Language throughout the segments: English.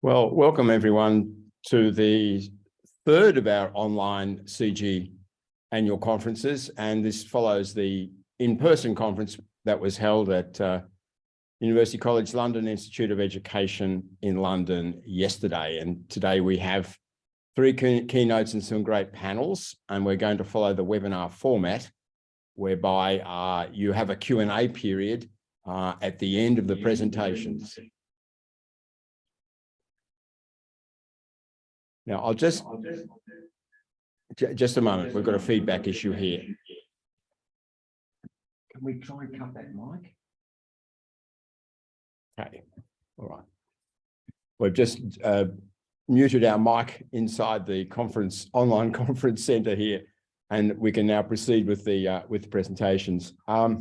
Well, welcome everyone to the third of our online CG annual conferences, and this follows the in-person conference that was held at University College London Institute of Education in London yesterday. And today we have three keynotes and some great panels, and we're going to follow the webinar format whereby you have a Q&A period at the end of the presentations. Now, I'll just a moment. We've got a feedback issue here. Can we try and cut that mic? Okay, all right. We've just muted our mic inside the online conference center here, and we can now proceed with the presentations. Now,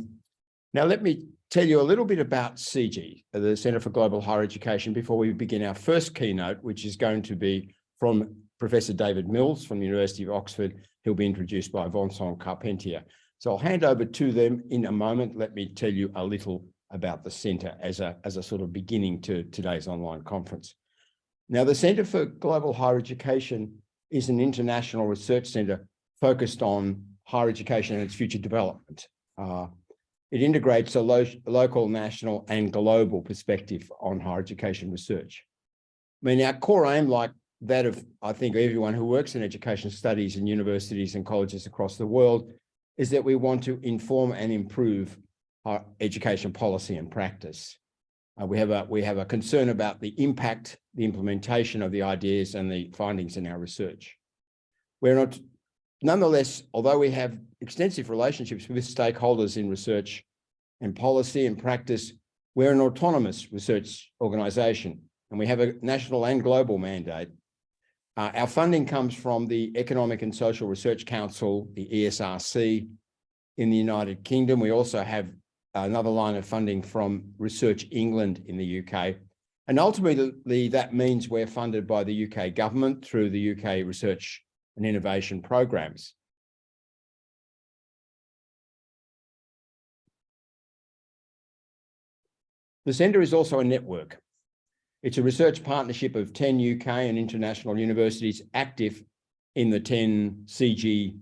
let me tell you a little bit about CG, the Centre for Global Higher Education, before we begin our first keynote, which is going to be from Professor David Mills from the University of Oxford. He'll be introduced by Vincent Carpentier. So I'll hand over to them in a moment. Let me tell you a little about the centre as a sort of beginning to today's online conference. Now, the Centre for Global Higher Education is an international research centre focused on higher education and its future development. It integrates a local, national and global perspective on higher education research. I mean, our core aim, like that of, I think, everyone who works in education studies in universities and colleges across the world, is that we want to inform and improve our education policy and practice. We have a concern about the impact, the implementation of the ideas and the findings in our research. Nonetheless, although we have extensive relationships with stakeholders in research and policy and practice, we're an autonomous research organisation, and we have a national and global mandate. Our funding comes from the Economic and Social Research Council, the ESRC, in the United Kingdom. We also have another line of funding from Research England in the UK. And ultimately, that means we're funded by the UK government through the UK research and innovation programs. The centre is also a network. It's a research partnership of 10 UK and international universities active in the 10 CG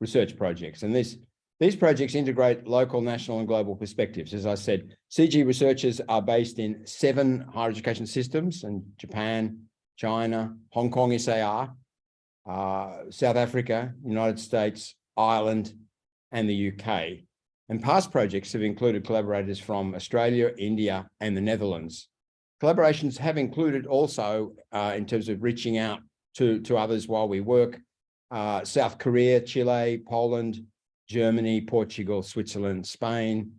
research projects. And these projects integrate local, national and global perspectives. As I said, CG researchers are based in 7 higher education systems in Japan, China, Hong Kong SAR, South Africa, United States, Ireland, and the UK. And past projects have included collaborators from Australia, India, and the Netherlands. Collaborations have included also, in terms of reaching out to others while we work, South Korea, Chile, Poland, Germany, Portugal, Switzerland, Spain,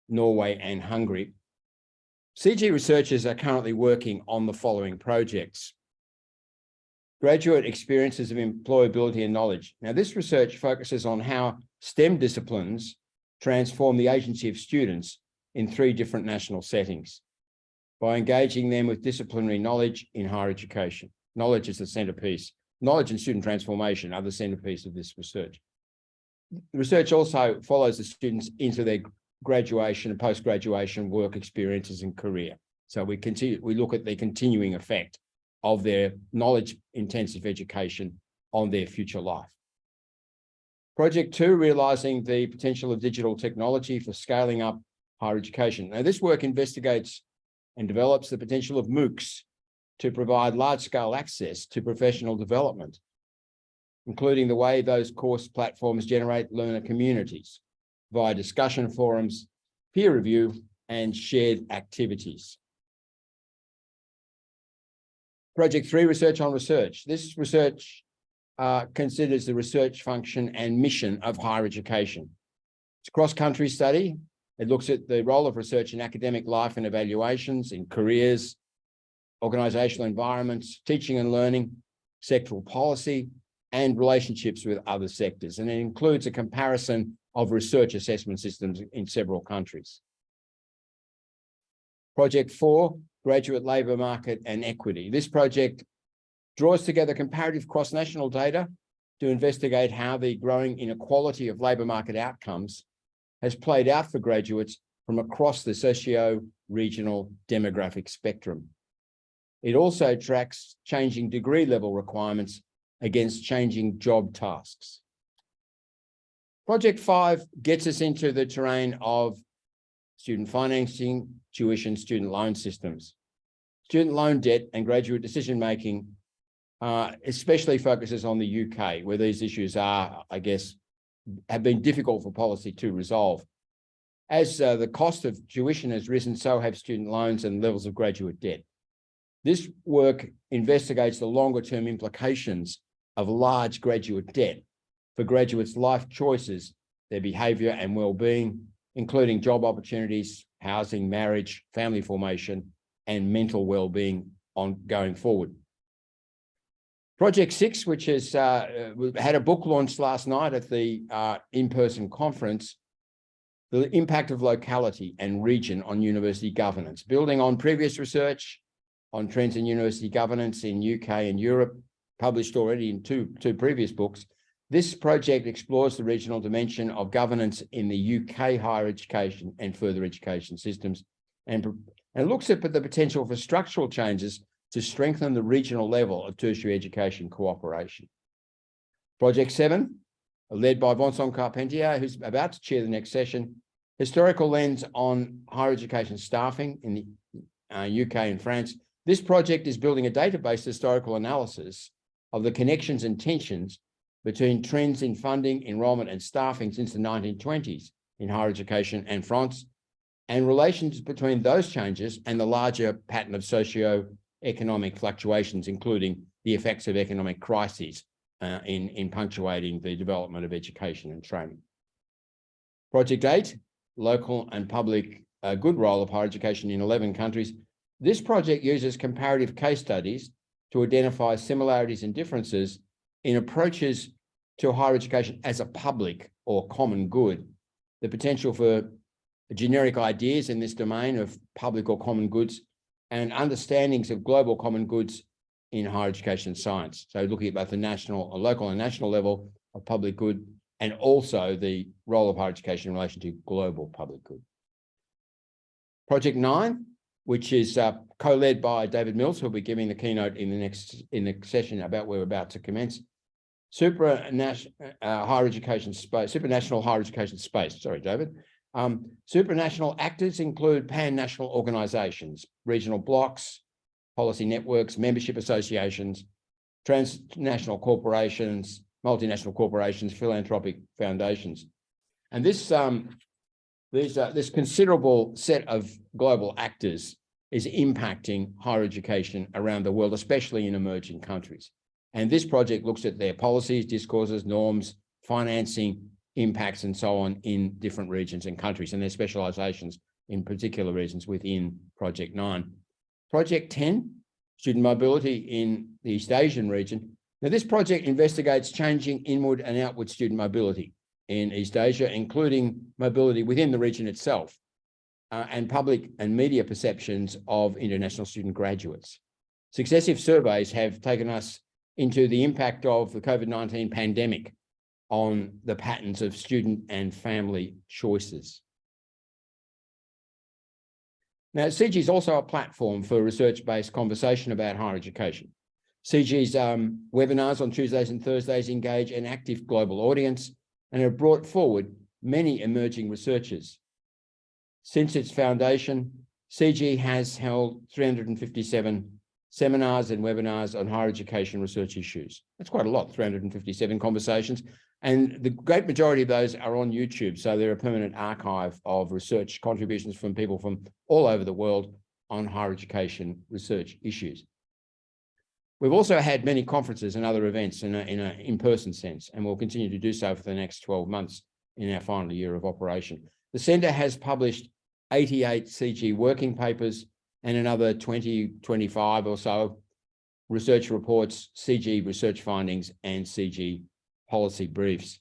Norway, and Hungary. CG researchers are currently working on the following projects. Graduate experiences of employability and knowledge. Now, this research focuses on how STEM disciplines transform the agency of students in 3 different national settings by engaging them with disciplinary knowledge in higher education. Knowledge is the centerpiece. Knowledge and student transformation are the centerpiece of this research. The research also follows the students into their graduation and post-graduation work experiences and career. So we look at the continuing effect of their knowledge-intensive education on their future life. Project 2, realizing the potential of digital technology for scaling up higher education. Now, this work investigates and develops the potential of MOOCs to provide large-scale access to professional development, including the way those course platforms generate learner communities via discussion forums, peer review, and shared activities. Project 3, research on research. This research considers the research function and mission of higher education. It's a cross-country study. It looks at the role of research in academic life and evaluations, in careers, organizational environments, teaching and learning, sectoral policy, and relationships with other sectors. And it includes a comparison of research assessment systems in several countries. Project 4, graduate labour market and equity. This project draws together comparative cross-national data to investigate how the growing inequality of labour market outcomes has played out for graduates from across the socio-regional demographic spectrum. It also tracks changing degree level requirements against changing job tasks. Project 5 gets us into the terrain of student financing, tuition, student loan systems. Student loan debt and graduate decision-making especially focuses on the UK, where these issues are, I guess, have been difficult for policy to resolve. As the cost of tuition has risen, so have student loans and levels of graduate debt. This work investigates the longer-term implications of large graduate debt for graduates' life choices, their behaviour and well-being, including job opportunities, housing, marriage, family formation, and mental well-being going forward. Project 6, which has had a book launch last night at the in-person conference, the impact of locality and region on university governance, building on previous research on trends in university governance in UK and Europe, published already in two previous books. This project explores the regional dimension of governance in the UK higher education and further education systems, and looks at the potential for structural changes to strengthen the regional level of tertiary education cooperation. Project 7, led by Vincent Carpentier, who's about to chair the next session, historical lens on higher education staffing in the UK and France. This project is building a database historical analysis of the connections and tensions between trends in funding, enrolment, and staffing since the 1920s in higher education and France, and relations between those changes and the larger pattern of socio-economic fluctuations, including the effects of economic crises in punctuating the development of education and training. Project 8, local and public good role of higher education in 11 countries. This project uses comparative case studies to identify similarities and differences in approaches to higher education as a public or common good, the potential for generic ideas in this domain of public or common goods, and understandings of global common goods in higher education science. So looking at both the national, local and national level of public good, and also the role of higher education in relation to global public good. Project 9, which is co-led by David Mills, who'll be giving the keynote in the session about where we're about to commence. Supranational higher education space. Sorry, David. Supranational actors include pan-national organisations, regional blocs, policy networks, membership associations, transnational corporations, multinational corporations, philanthropic foundations. And this considerable set of global actors is impacting higher education around the world, especially in emerging countries. And this project looks at their policies, discourses, norms, financing, impacts, and so on in different regions and countries, and their specializations in particular regions within Project 9. Project 10, student mobility in the East Asian region. Now, this project investigates changing inward and outward student mobility in East Asia, including mobility within the region itself, and public and media perceptions of international student graduates. Successive surveys have taken us into the impact of the COVID-19 pandemic on the patterns of student and family choices. Now, CGHE is also a platform for research-based conversation about higher education. CGHE's webinars on Tuesdays and Thursdays engage an active global audience and have brought forward many emerging researchers. Since its foundation, CGHE has held 357 seminars and webinars on higher education research issues. That's quite a lot, 357 conversations. And the great majority of those are on YouTube. So they're a permanent archive of research contributions from people from all over the world on higher education research issues. We've also had many conferences and other events in an in-person sense, and we'll continue to do so for the next 12 months in our final year of operation. The Centre has published 88 CGHE working papers and another 20, 25 or so research reports, CGHE research findings, and CGHE policy briefs.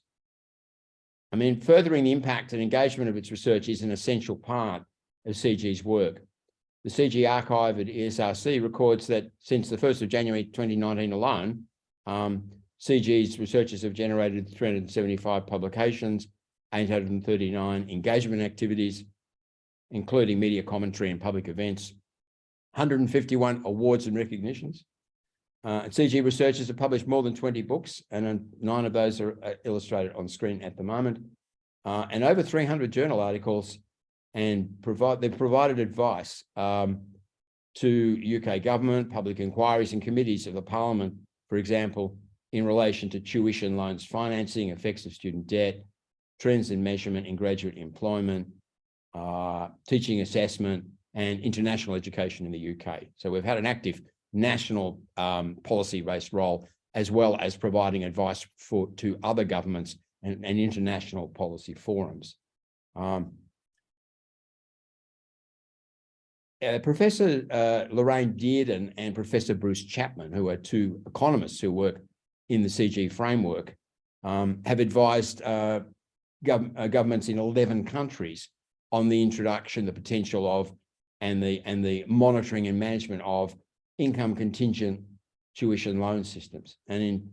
I mean, furthering the impact and engagement of its research is an essential part of CGHE's work. The CGHE archive at ESRC records that since the 1st of January 2019 alone, CGHE's researchers have generated 375 publications, 839 engagement activities, including media commentary and public events, 151 awards and recognitions. CGHE researchers have published more than 20 books, and 9 of those are illustrated on screen at the moment, and over 300 journal articles, and they've provided advice to UK government, public inquiries and committees of the Parliament, for example, in relation to tuition loans financing, effects of student debt, trends in measurement in graduate employment, teaching assessment, and international education in the UK. So we've had an active national policy-based role, as well as providing advice to other governments and international policy forums. Professor Lorraine Dearden and Professor Bruce Chapman, who are 2 economists who work in the CGHE framework, have advised governments in 11 countries on the introduction, the potential of, and the monitoring and management of income contingent tuition loan systems. And in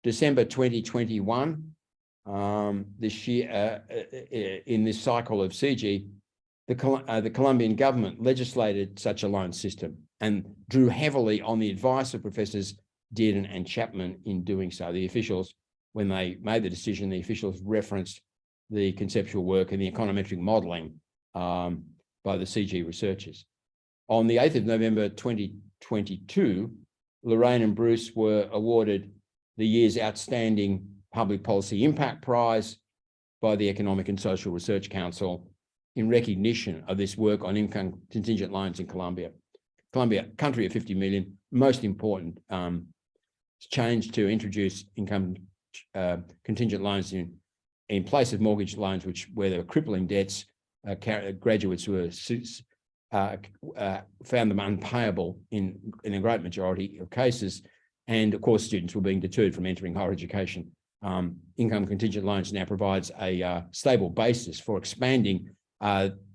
December 2021, this year, in this cycle of CGHE, the Colombian government legislated such a loan system and drew heavily on the advice of Professors Dearden and Chapman in doing so. The officials, when they made the decision, the officials referenced the conceptual work and the econometric modelling by the CGHE researchers. On the 8th of November 2022, Lorraine and Bruce were awarded the year's Outstanding Public Policy Impact Prize by the Economic and Social Research Council in recognition of this work on income contingent loans in Colombia. Colombia, country of 50 million, most important change to introduce income contingent loans in place of mortgage loans, where there were crippling debts. Graduates were found them unpayable in a great majority of cases, and of course students were being deterred from entering higher education. Income contingent loans now provides a stable basis for expanding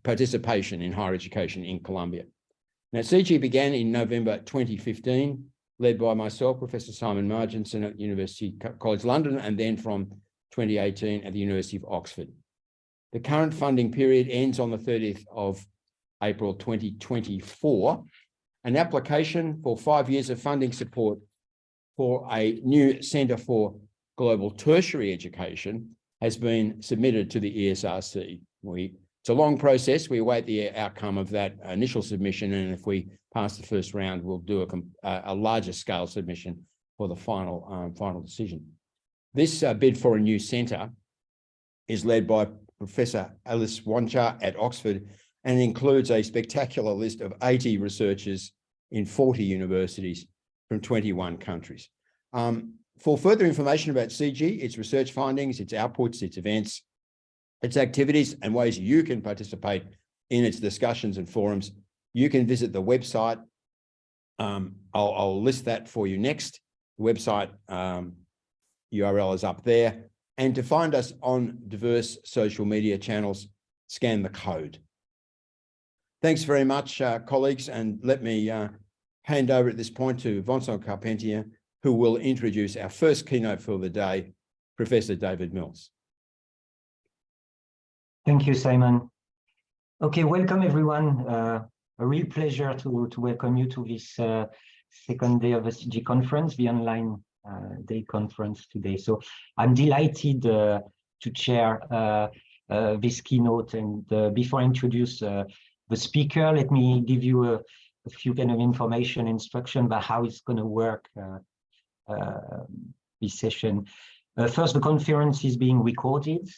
participation in higher education in Colombia. Now, CGHE began in November 2015, led by myself, Professor Simon Marginson at University College London, and then from 2018 at the University of Oxford. The current funding period ends on the 30th of April 2024. An application for 5 years of funding support for a new Centre for Global Tertiary Education has been submitted to the ESRC. It's a long process. We await the outcome of that initial submission, and if we pass the first round, we'll do a larger scale submission for the final decision. This bid for a new centre is led by Professor Alice Wanchar at Oxford and includes a spectacular list of 80 researchers in 40 universities from 21 countries. For further information about CGHE, its research findings, its outputs, its events, its activities, and ways you can participate in its discussions and forums, you can visit the website. I'll list that for you next. The website URL is up there. And to find us on diverse social media channels, scan the code. Thanks very much, colleagues, and let me hand over at this point to Vincent Carpentier, who will introduce our first keynote for the day, Professor David Mills. Thank you, Simon. Okay, welcome everyone. A real pleasure to welcome you to this second day of the CGHE conference, the online day conference today. So I'm delighted to chair this keynote, and before I introduce the speaker, let me give you a few kind of information, instruction about how it's going to work this session. First, the conference is being recorded.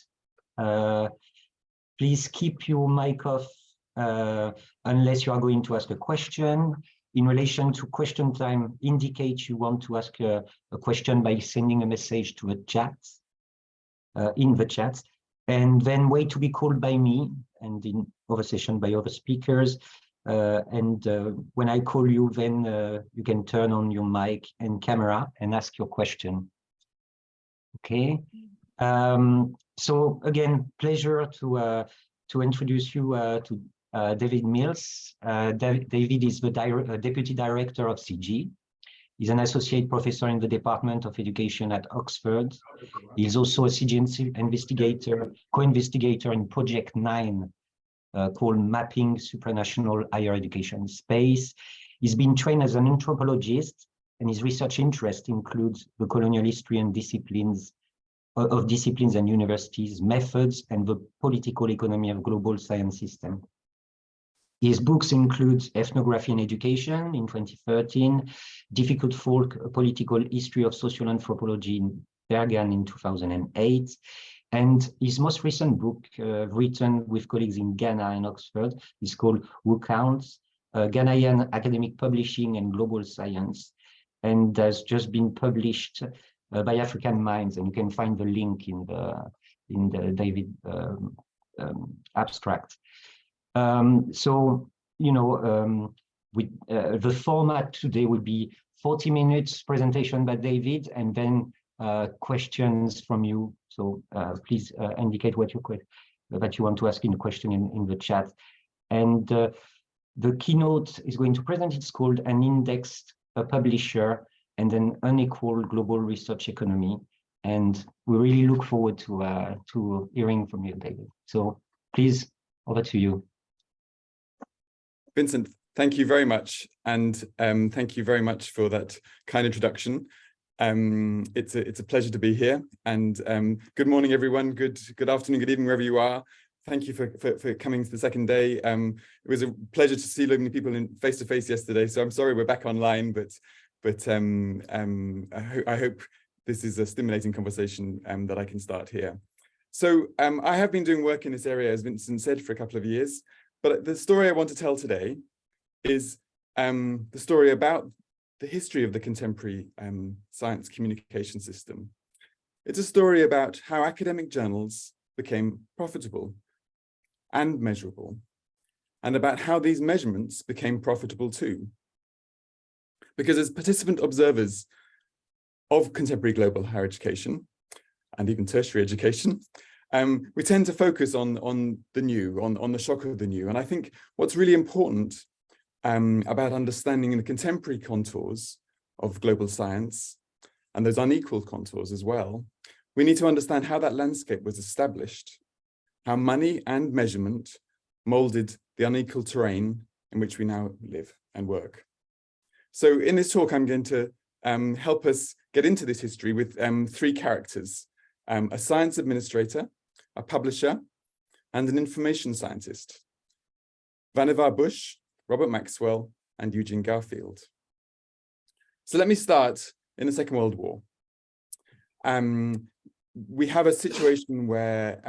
Please keep your mic off unless you are going to ask a question. In relation to question time, indicate you want to ask a question by sending a message to the chat, in the chat, and then wait to be called by me and in other session by other speakers. When I call you, then you can turn on your mic and camera and ask your question. Okay. So again, pleasure to introduce you to David Mills. David is the Deputy Director of CGHE. He's an Associate Professor in the Department of Education at Oxford. He's also a CGHE investigator, co-investigator in Project 9, called Mapping Supranational Higher Education Space. He's been trained as an anthropologist, and his research interest includes the colonial history and disciplines and universities, methods, and the political economy of global science system. His books include Ethnography and Education in 2013, Difficult Folk, A Political History of Social Anthropology in Bergen in 2008, and his most recent book, written with colleagues in Ghana and Oxford, is called Who Counts? Ghanaian Academic Publishing and Global Science, and has just been published by African Minds, and you can find the link in the David abstract. So, you know, the format today would be 40 minutes presentation by David, and then questions from you. So please indicate what you want to ask in the question in the chat. And the keynote is going to present. It's called An Indexed Publisher and an Unequal Global Research Economy. And we really look forward to hearing from you, David. So please, over to you. Vincent, thank you very much. And thank you very much for that kind introduction. It's a pleasure to be here. And good morning, everyone. Good afternoon, good evening, wherever you are. Thank you for coming to the second day. It was a pleasure to see so many people in face-to-face yesterday. So I'm sorry we're back online, but I hope this is a stimulating conversation that I can start here. So I have been doing work in this area, as Vincent said, for a couple of years. But the story I want to tell today is the story about the history of the contemporary science communication system. It's a story about how academic journals became profitable and measurable, and about how these measurements became profitable too. Because as participant observers of contemporary global higher education, and even tertiary education, we tend to focus on the new, on the shock of the new. And I think what's really important about understanding the contemporary contours of global science, and those unequal contours as well, we need to understand how that landscape was established, how money and measurement molded the unequal terrain in which we now live and work. So in this talk, I'm going to help us get into this history with three characters: a science administrator, a publisher, and an information scientist: Vannevar Bush, Robert Maxwell, and Eugene Garfield. So let me start in the Second World War. We have a situation where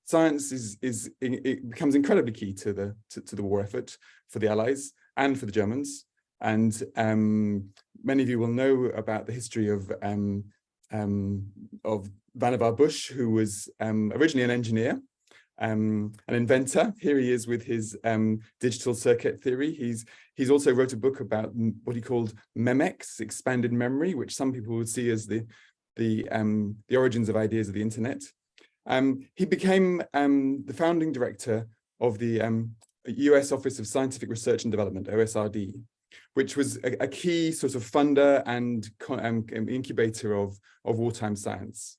science it becomes incredibly key to the war effort for the Allies and for the Germans. And many of you will know about the history of Vannevar Bush, who was originally an engineer, an inventor. Here he is with his digital circuit theory. He's also wrote a book about what he called MEMEX, expanded memory, which some people would see as the origins of ideas of the internet. He became the founding director of the US Office of Scientific Research and Development, OSRD, which was a key sort of funder and incubator of wartime science.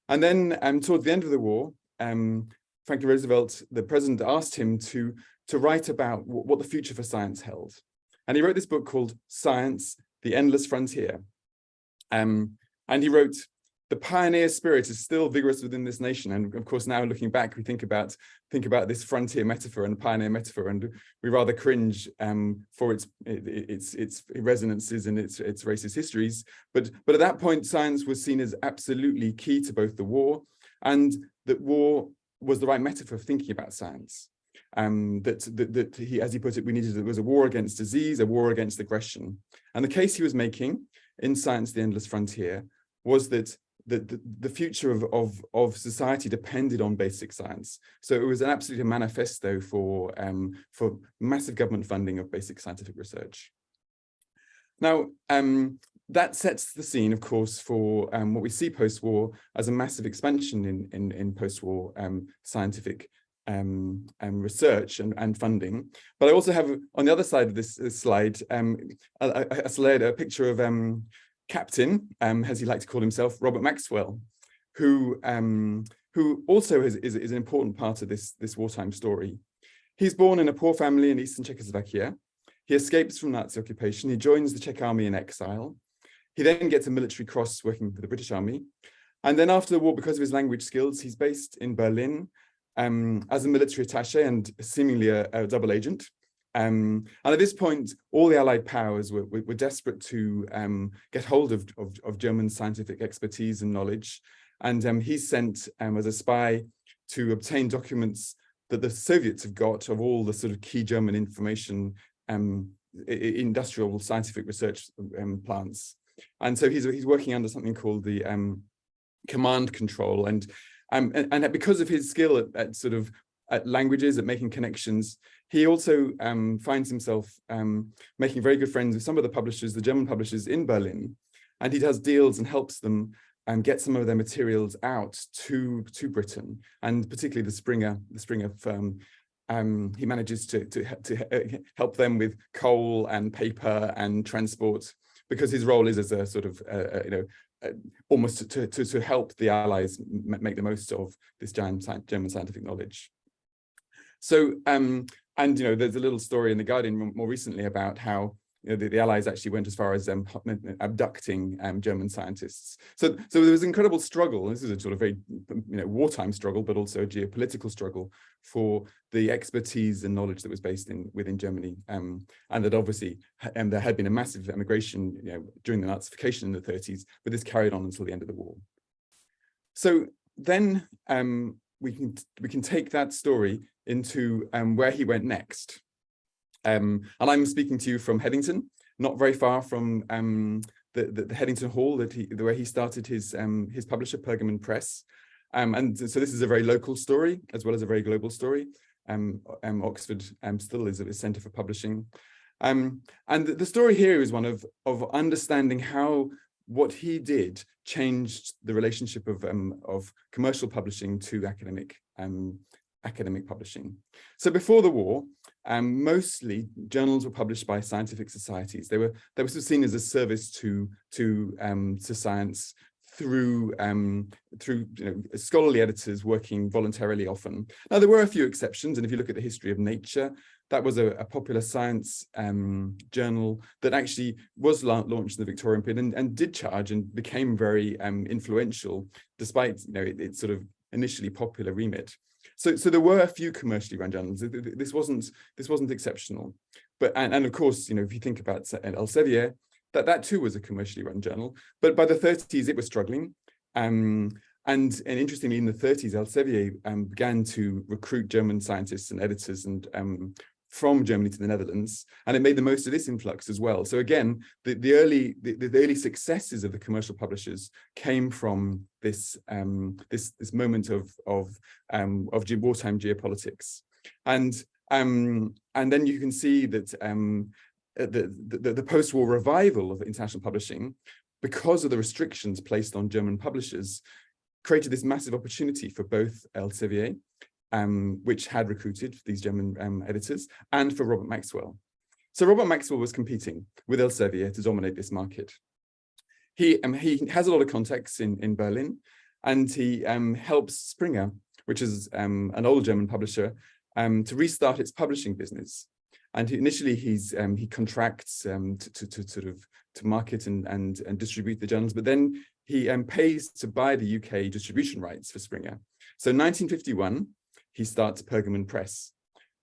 And then towards the end of the war, Franklin Roosevelt, the president, asked him to write about what the future for science held. And he wrote this book called Science, the Endless Frontier. And he wrote, "The pioneer spirit is still vigorous within this nation." And of course, now looking back, we think about this frontier metaphor and pioneer metaphor, and we rather cringe for its resonances and its racist histories. But at that point, science was seen as absolutely key to both the war, and that war was the right metaphor for thinking about science. That he, as he put it, there was a war against disease, a war against aggression. And the case he was making in Science, the Endless Frontier was that the future of society depended on basic science. So it was absolutely a manifesto for massive government funding of basic scientific research. Now, that sets the scene, of course, for what we see post-war as a massive expansion in post-war scientific research and funding. But I also have on the other side of this slide a picture of Captain, as he liked to call himself, Robert Maxwell, who also is an important part of this wartime story. He's born in a poor family in Eastern Czechoslovakia. He escapes from Nazi occupation. He joins the Czech army in exile. He then gets a military cross working for the British army. And then after the war, because of his language skills, he's based in Berlin as a military attaché and seemingly a double agent. And at this point, all the Allied powers were desperate to get hold of German scientific expertise and knowledge. And he's sent as a spy to obtain documents that the Soviets have got of all the sort of key German information, industrial scientific research plants. And so he's working under something called the command control. And because of his skill at languages, at making connections, he also finds himself making very good friends with some of the publishers, the German publishers in Berlin. And he does deals and helps them get some of their materials out to Britain, and particularly the Springer firm. He manages to help them with coal and paper and transport, because his role is as a sort of almost to help the Allies make the most of this German scientific knowledge. So there's a little story in the Guardian more recently about how the Allies actually went as far as abducting German scientists. So there was an incredible struggle. This is a sort of very wartime struggle, but also a geopolitical struggle for the expertise and knowledge that was based within Germany, and that obviously there had been a massive emigration during the Nazification in the 30s, but this carried on until the end of the war. So then we can take that story into where he went next. And I'm speaking to you from Headington, not very far from the Headington Hall where he started his publisher, Pergamon Press. And so this is a very local story as well as a very global story. Oxford still is a centre for publishing. And the story here is one of understanding how what he did changed the relationship of commercial publishing to academic publishing. So before the war, mostly journals were published by scientific societies. They were sort of seen as a service to science through scholarly editors working voluntarily often. Now, there were a few exceptions, and if you look at the history of Nature, that was a popular science journal that actually was launched in the Victorian period and did charge and became very influential, despite its sort of initially popular remit. So there were a few commercially run journals. This wasn't exceptional, but and of course, if you think about Elsevier, that too was a commercially run journal. But by the 30s, it was struggling, and interestingly, in the 30s, Elsevier began to recruit German scientists and editors and from Germany to the Netherlands, and it made the most of this influx as well. So again, the early successes of the commercial publishers came from this moment of wartime geopolitics, and then you can see that the post-war revival of international publishing, because of the restrictions placed on German publishers, created this massive opportunity for both Elsevier, which had recruited these German editors, and for Robert Maxwell. So Robert Maxwell was competing with Elsevier to dominate this market. He has a lot of contacts in Berlin, and he helps Springer, which is an old German publisher, to restart its publishing business. And initially he contracts to market and distribute the journals, but then he pays to buy the UK distribution rights for Springer. So in 1951, he starts Pergamon Press,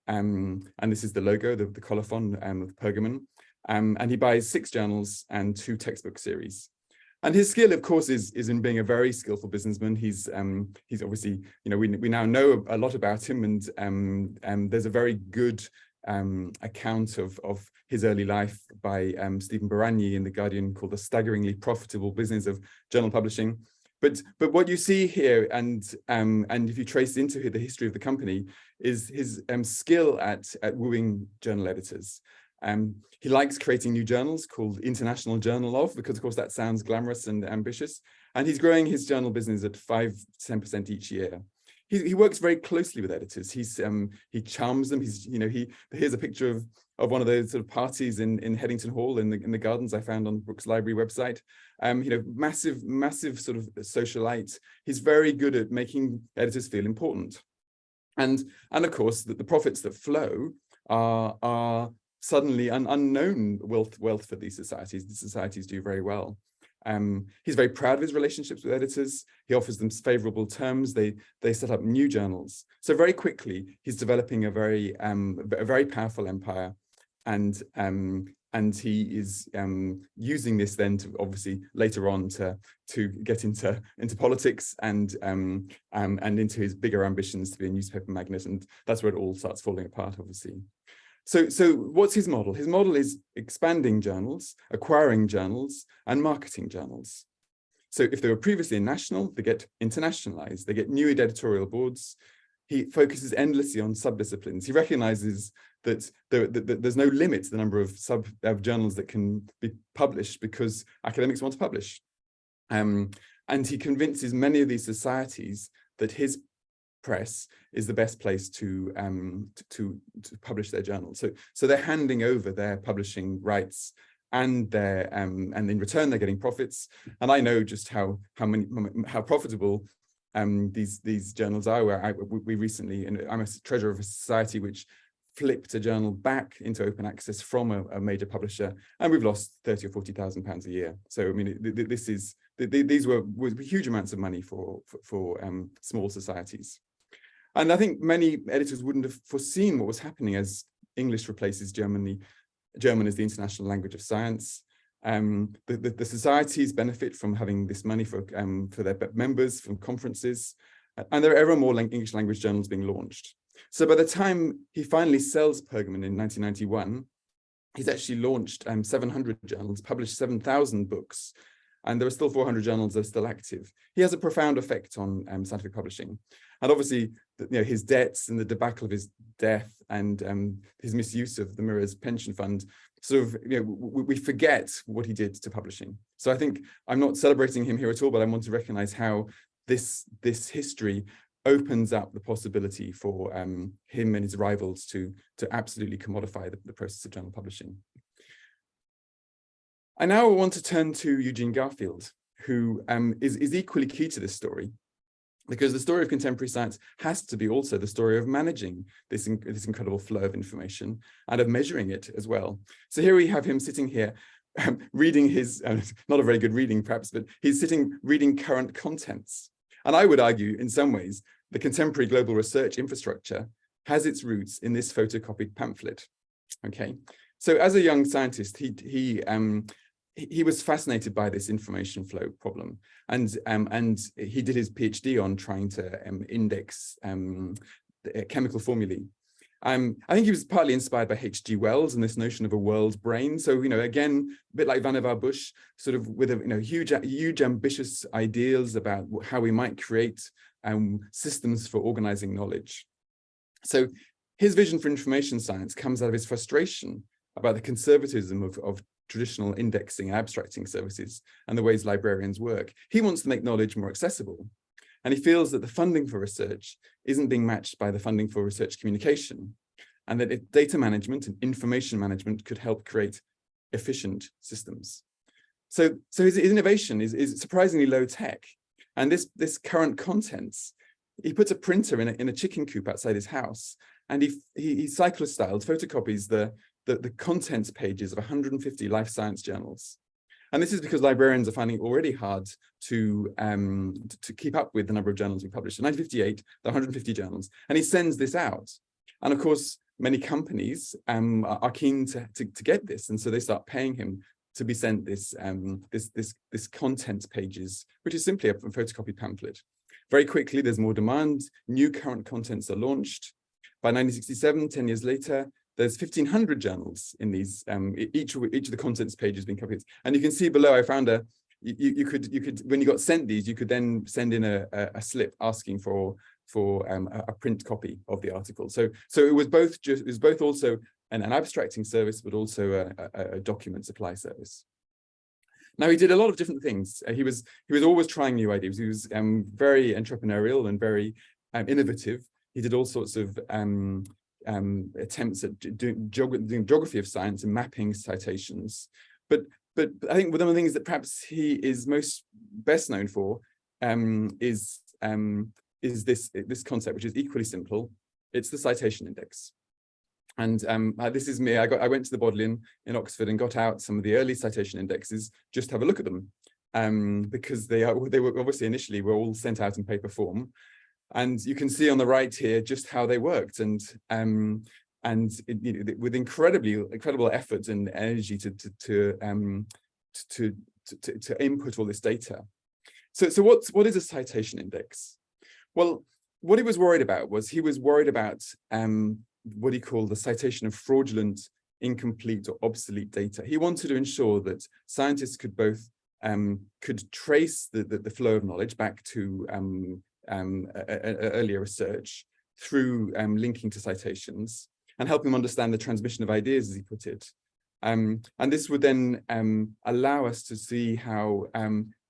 and this is the logo, the colophon of Pergamon, and he buys 6 journals and 2 textbook series. And his skill, of course, is in being a very skillful businessman. He's obviously, we now know a lot about him, and there's a very good account of his early life by Stephen Baragni in The Guardian called The Staggeringly Profitable Business of Journal Publishing. But what you see here, and if you trace into the history of the company, is his skill at wooing journal editors. He likes creating new journals called International Journal of, because of course that sounds glamorous and ambitious. And he's growing his journal business at 5-10% each year. He works very closely with editors. He charms them. Here's a picture of one of those sort of parties in Headington Hall in the gardens I found on Brooks Library website. Massive sort of socialite. He's very good at making editors feel important. And of course the profits that flow are suddenly an unknown wealth for these societies. The societies do very well. He's very proud of his relationships with editors. He offers them favorable terms. They set up new journals. So very quickly, he's developing a very powerful empire, and he is using this then to obviously later on to get into politics and into his bigger ambitions to be a newspaper magnate, and that's where it all starts falling apart, obviously. So what's his model? His model is expanding journals, acquiring journals, and marketing journals. So if they were previously national, they get internationalized, they get new editorial boards. He focuses endlessly on subdisciplines. He recognizes that there's no limit to the number of journals that can be published because academics want to publish. And he convinces many of these societies that his press is the best place to publish their journals. So they're handing over their publishing rights, and and in return they're getting profits. And I know just how profitable these journals are. Where we recently, and I'm a treasurer of a society which flipped a journal back into open access from a major publisher, and we've lost £30,000 or £40,000 a year. So I mean, these were huge amounts of money for small societies. And I think many editors wouldn't have foreseen what was happening as English replaces German as the international language of science. The societies benefit from having this money for their members, from conferences, and there are ever more English language journals being launched. So by the time he finally sells Pergamon in 1991, he's actually launched 700 journals, published 7,000 books, and there are still 400 journals that are still active. He has a profound effect on scientific publishing. And obviously, his debts and the debacle of his death and his misuse of the Mirror's pension fund, sort of, we forget what he did to publishing. So I think I'm not celebrating him here at all, but I want to recognize how this history opens up the possibility for him and his rivals to absolutely commodify the process of journal publishing. I now want to turn to Eugene Garfield, who is equally key to this story, because the story of contemporary science has to be also the story of managing this incredible flow of information and of measuring it as well. So here we have him sitting here reading his, not a very good reading perhaps, but he's sitting reading current contents. And I would argue in some ways, the contemporary global research infrastructure has its roots in this photocopied pamphlet. Okay, so as a young scientist, he was fascinated by this information flow problem, and he did his PhD on trying to index chemical formulae. I think he was partly inspired by H.G. Wells and this notion of a world brain. So, again, a bit like Vannevar Bush, sort of with huge ambitious ideals about how we might create systems for organizing knowledge. So his vision for information science comes out of his frustration about the conservatism of traditional indexing and abstracting services and the ways librarians work. He wants to make knowledge more accessible. And he feels that the funding for research isn't being matched by the funding for research communication, and that data management and information management could help create efficient systems. So his innovation is surprisingly low tech. And this current contents, he puts a printer in a chicken coop outside his house, and he cyclostyled photocopies the contents pages of 150 life science journals. And this is because librarians are finding it already hard to keep up with the number of journals we publish. In 1958, there are 150 journals, and he sends this out. And of course, many companies are keen to get this, and so they start paying him to be sent this contents pages, which is simply a photocopied pamphlet. Very quickly, there's more demand. New current contents are launched. By 1967, 10 years later, there's 1,500 journals in these, each of the contents pages being copied. And you can see below, I found you could when you got sent these, you could then send in a slip asking for a print copy of the article. So it was both also an abstracting service, but also a document supply service. Now, he did a lot of different things. He was always trying new ideas. He was very entrepreneurial and very innovative. He did all sorts of attempts at doing geography of science and mapping citations. But I think one of the things that perhaps he is best known for is this concept, which is equally simple. It's the citation index. And this is me. I went to the Bodleian in Oxford and got out some of the early citation indexes just to have a look at them, because they were obviously initially were all sent out in paper form, and you can see on the right here just how they worked, and with incredible effort and energy to input all this data. So what is a citation index? Well, what he was worried about was what he called the citation of fraudulent, incomplete, or obsolete data. He wanted to ensure that scientists could both could trace the flow of knowledge back to earlier research through linking to citations, and help him understand the transmission of ideas, as he put it. And this would then allow us to see how,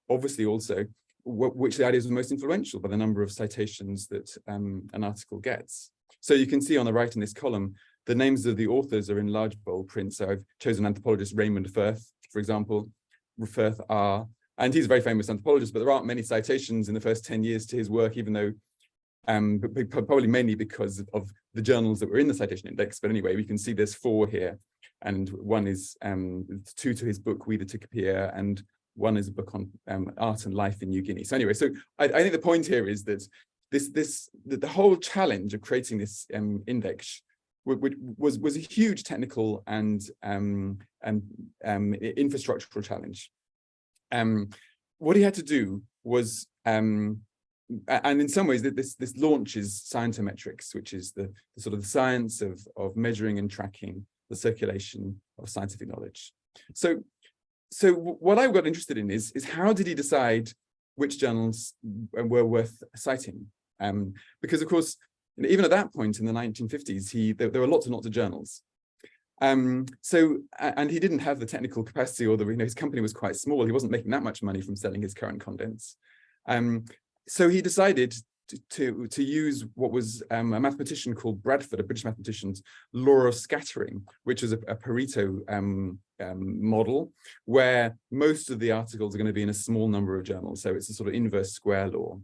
obviously also, which ideas were most influential by the number of citations that an article gets. So you can see on the right in this column, the names of the authors are in large bold print. So I've chosen anthropologist Raymond Firth, for example, Firth R. And he's a very famous anthropologist, but there aren't many citations in the first 10 years to his work, even though probably mainly because of the journals that were in the citation index. But anyway, we can see there's 4 here. And one is 2 to his book, We the Carpentier, and one is a book on art and life in New Guinea. So anyway, so I think the point here is that the whole challenge of creating this index was a huge technical and infrastructural challenge. What he had to do was, and in some ways, this launches scientometrics, which is the sort of the science of measuring and tracking the circulation of scientific knowledge. So what I got interested in is how did he decide which journals were worth citing? Because of course, even at that point in the 1950s, there were lots and lots of journals. And he didn't have the technical capacity, or his company was quite small. He wasn't making that much money from selling his current contents. So he decided to use what was a mathematician called Bradford, a British mathematician's law of scattering, which is a Pareto model, where most of the articles are going to be in a small number of journals. So it's a sort of inverse square law.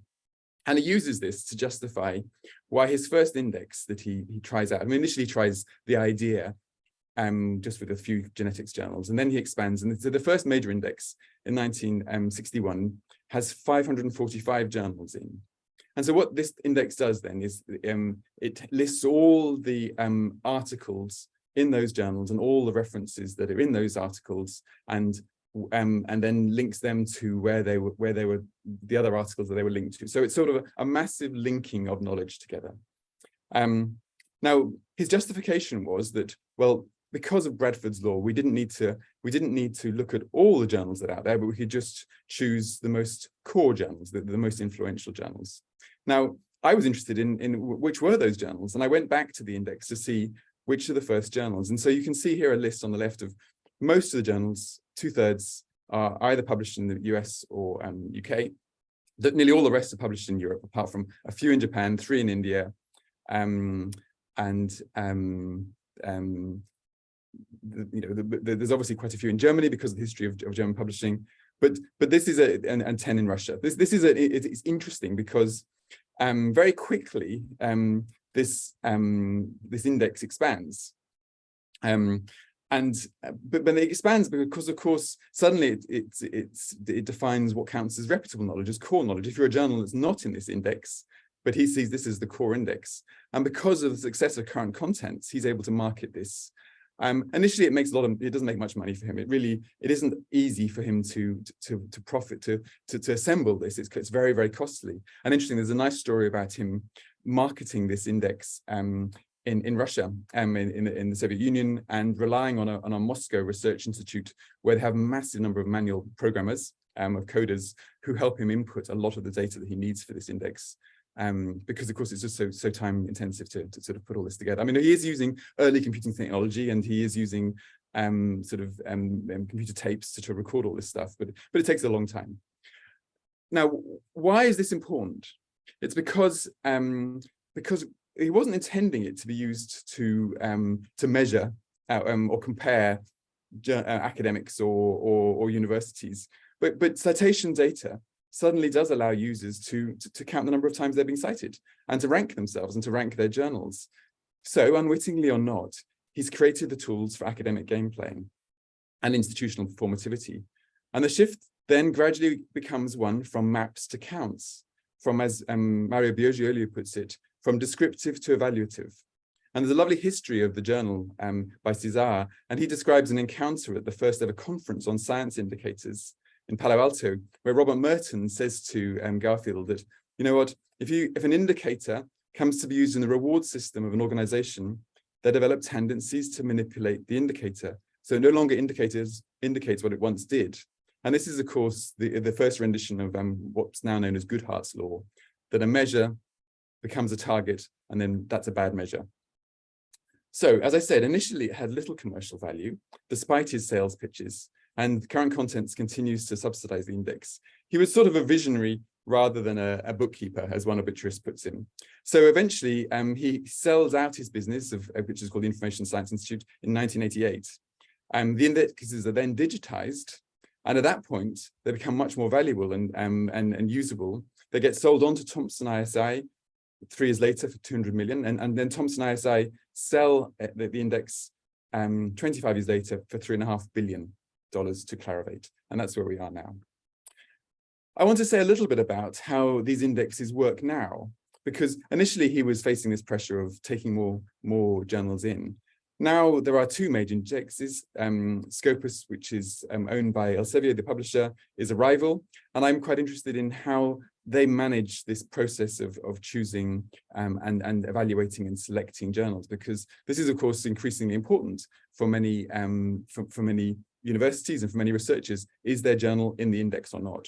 And he uses this to justify why his first index that he tries out, I mean, initially he tries the idea just with a few genetics journals, and then he expands. And so the first major index in 1961 has 545 journals in. And so what this index does then is it lists all the articles in those journals and all the references that are in those articles, and then links them to where they were the other articles that they were linked to. So it's sort of a massive linking of knowledge together. Now his justification was that, well, because of Bradford's law, we didn't need to look at all the journals that are out there, but we could just choose the most core journals, the most influential journals. Now, I was interested in which were those journals, and I went back to the index to see which are the first journals. And so you can see here a list on the left of most of the journals. 2/3 are either published in the US or UK. That nearly all the rest are published in Europe, apart from a few in Japan, 3 in India, there's obviously quite a few in Germany because of the history of German publishing, but this is and 10 in Russia. It's interesting because very quickly this index expands, but when it expands, because of course suddenly it defines what counts as reputable knowledge, as core knowledge. If you're a journal that's not in this index, but he sees this as the core index, and because of the success of current contents, he's able to market this. Initially, it doesn't make much money for him. It isn't easy for him to profit, to assemble this. It's very, very costly. And interesting, there's a nice story about him marketing this index in Russia, in the Soviet Union, and relying on a Moscow research institute where they have a massive number of manual programmers, of coders, who help him input a lot of the data that he needs for this index. Because of course it's just so time intensive to sort of put all this together. I mean, he is using early computing technology, and he is using computer tapes to record all this stuff, but it takes a long time. Now, why is this important? It's because he wasn't intending it to be used to measure or compare academics or universities, but citation data suddenly does allow users to count the number of times they're being cited and to rank themselves and to rank their journals. So unwittingly or not, he's created the tools for academic game playing and institutional performativity. And the shift then gradually becomes one from maps to counts, from, as Mario Biaggi earlier puts it, from descriptive to evaluative. And there's a lovely history of the journal by César, and he describes an encounter at the first ever conference on science indicators in Palo Alto, where Robert Merton says to Garfield that, you know what, if an indicator comes to be used in the reward system of an organization, they develop tendencies to manipulate the indicator. So it no longer indicates what it once did. And this is, of course, the first rendition of what's now known as Goodhart's law, that a measure becomes a target, and then that's a bad measure. So, as I said, initially it had little commercial value, despite his sales pitches, and Current Contents continues to subsidize the index. He was sort of a visionary rather than a bookkeeper, as one obituarist puts him. So eventually he sells out his business, which is called the Information Science Institute, in 1988. The indexes are then digitized, and at that point, they become much more valuable and usable. They get sold on to Thomson ISI 3 years later for 200 million, and then Thomson ISI sell the index 25 years later for $3.5 billion to Clarivate, and that's where we are now. I want to say a little bit about how these indexes work now, because initially he was facing this pressure of taking more journals in. Now there are 2 major indexes. Scopus, which is owned by Elsevier, the publisher, is a rival, and I'm quite interested in how they manage this process of choosing and evaluating and selecting journals, because this is, of course, increasingly important for many for many universities and for many researchers. Is their journal in the index or not?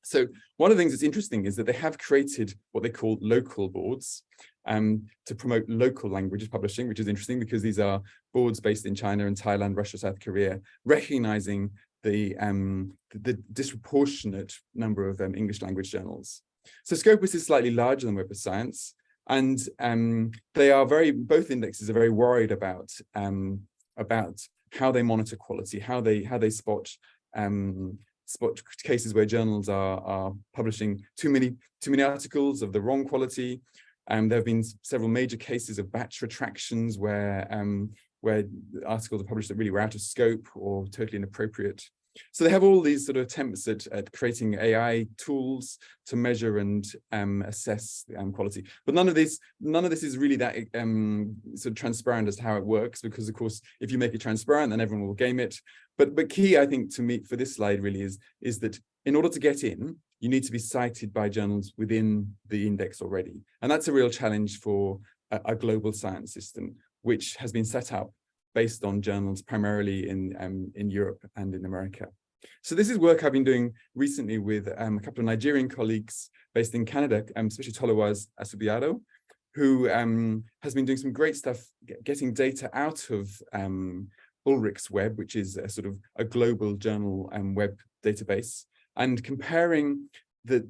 So one of the things that's interesting is that they have created what they call local boards to promote local languages publishing, which is interesting because these are boards based in China and Thailand, Russia, South Korea, recognizing the disproportionate number of English language journals. So Scopus is slightly larger than Web of Science, and they are both indexes are very worried about how they monitor quality, how they spot cases where journals are publishing too many articles of the wrong quality. There have been several major cases of batch retractions where articles are published that really were out of scope or totally inappropriate. So they have all these sort of attempts at creating AI tools to measure and assess quality. But none of this is really that sort of transparent as to how it works, because of course, if you make it transparent, then everyone will game it. But key, I think, to me for this slide really is that in order to get in, you need to be cited by journals within the index already. And that's a real challenge for a global science system, which has been set up based on journals primarily in Europe and in America. So this is work I've been doing recently with a couple of Nigerian colleagues based in Canada, especially Toluwaz Asubiado, who has been doing some great stuff, getting data out of Ulrich's Web, which is a sort of a global journal web database, and comparing the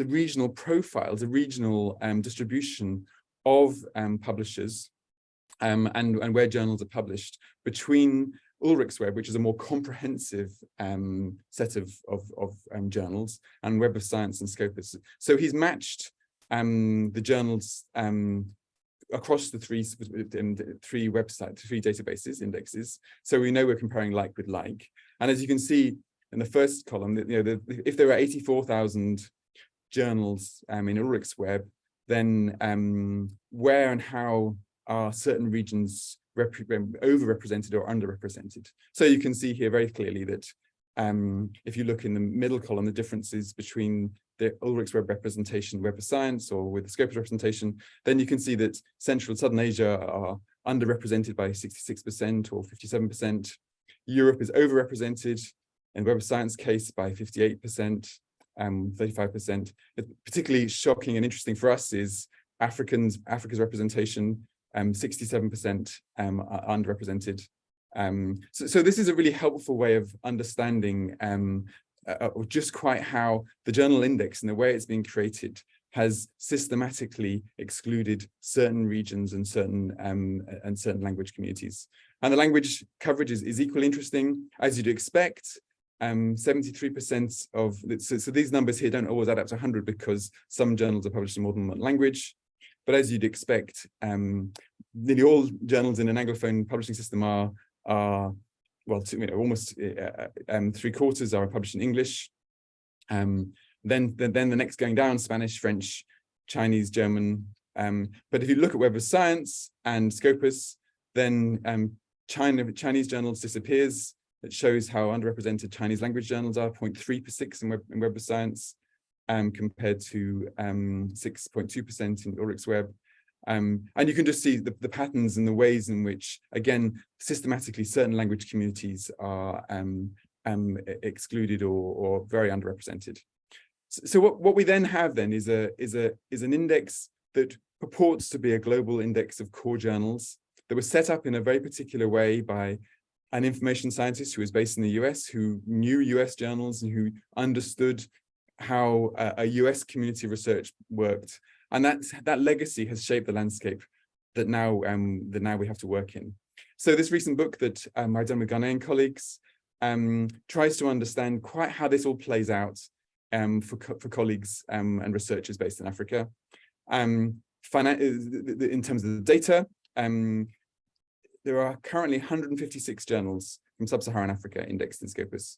regional profiles, the regional distribution of publishers and where journals are published between Ulrich's Web, which is a more comprehensive set of journals, and Web of Science and Scopus. So he's matched the journals across the three databases, indexes. So we know we're comparing like with like. And as you can see in the first column, if there are 84,000 journals in Ulrich's Web, then where and how are certain regions overrepresented or underrepresented? So you can see here very clearly that if you look in the middle column, the differences between the Ulrich's Web representation, Web of Science, or with the Scopus representation, then you can see that Central and Southern Asia are underrepresented by 66% or 57%. Europe is overrepresented in Web of Science case by 58%, 35%. Particularly shocking and interesting for us is Africa's representation, 67% are underrepresented. So this is a really helpful way of understanding just quite how the journal index and the way it's being created has systematically excluded certain regions and certain language communities. And the language coverage is equally interesting, as you'd expect. 73% of, so these numbers here don't always add up to 100 because some journals are published in more than one language. But as you'd expect, nearly all journals in an Anglophone publishing system are well, almost 3/4 are published in English. Then the next going down, Spanish, French, Chinese, German. But if you look at Web of Science and Scopus, then Chinese journals disappears. It shows how underrepresented Chinese language journals are, 0.3 per 6 in Web of Science, compared to 6.2% in Ulrich's Web. And you can just see the patterns and the ways in which, again, systematically certain language communities are excluded or very underrepresented. So what we then have then is an index that purports to be a global index of core journals that was set up in a very particular way by an information scientist who was based in the US, who knew US journals and who understood how a US community of research worked. And that legacy has shaped the landscape that now we have to work in. So this recent book that I've done with Ghanaian colleagues tries to understand quite how this all plays out for colleagues and researchers based in Africa. In terms of the data, there are currently 156 journals from sub-Saharan Africa indexed in Scopus.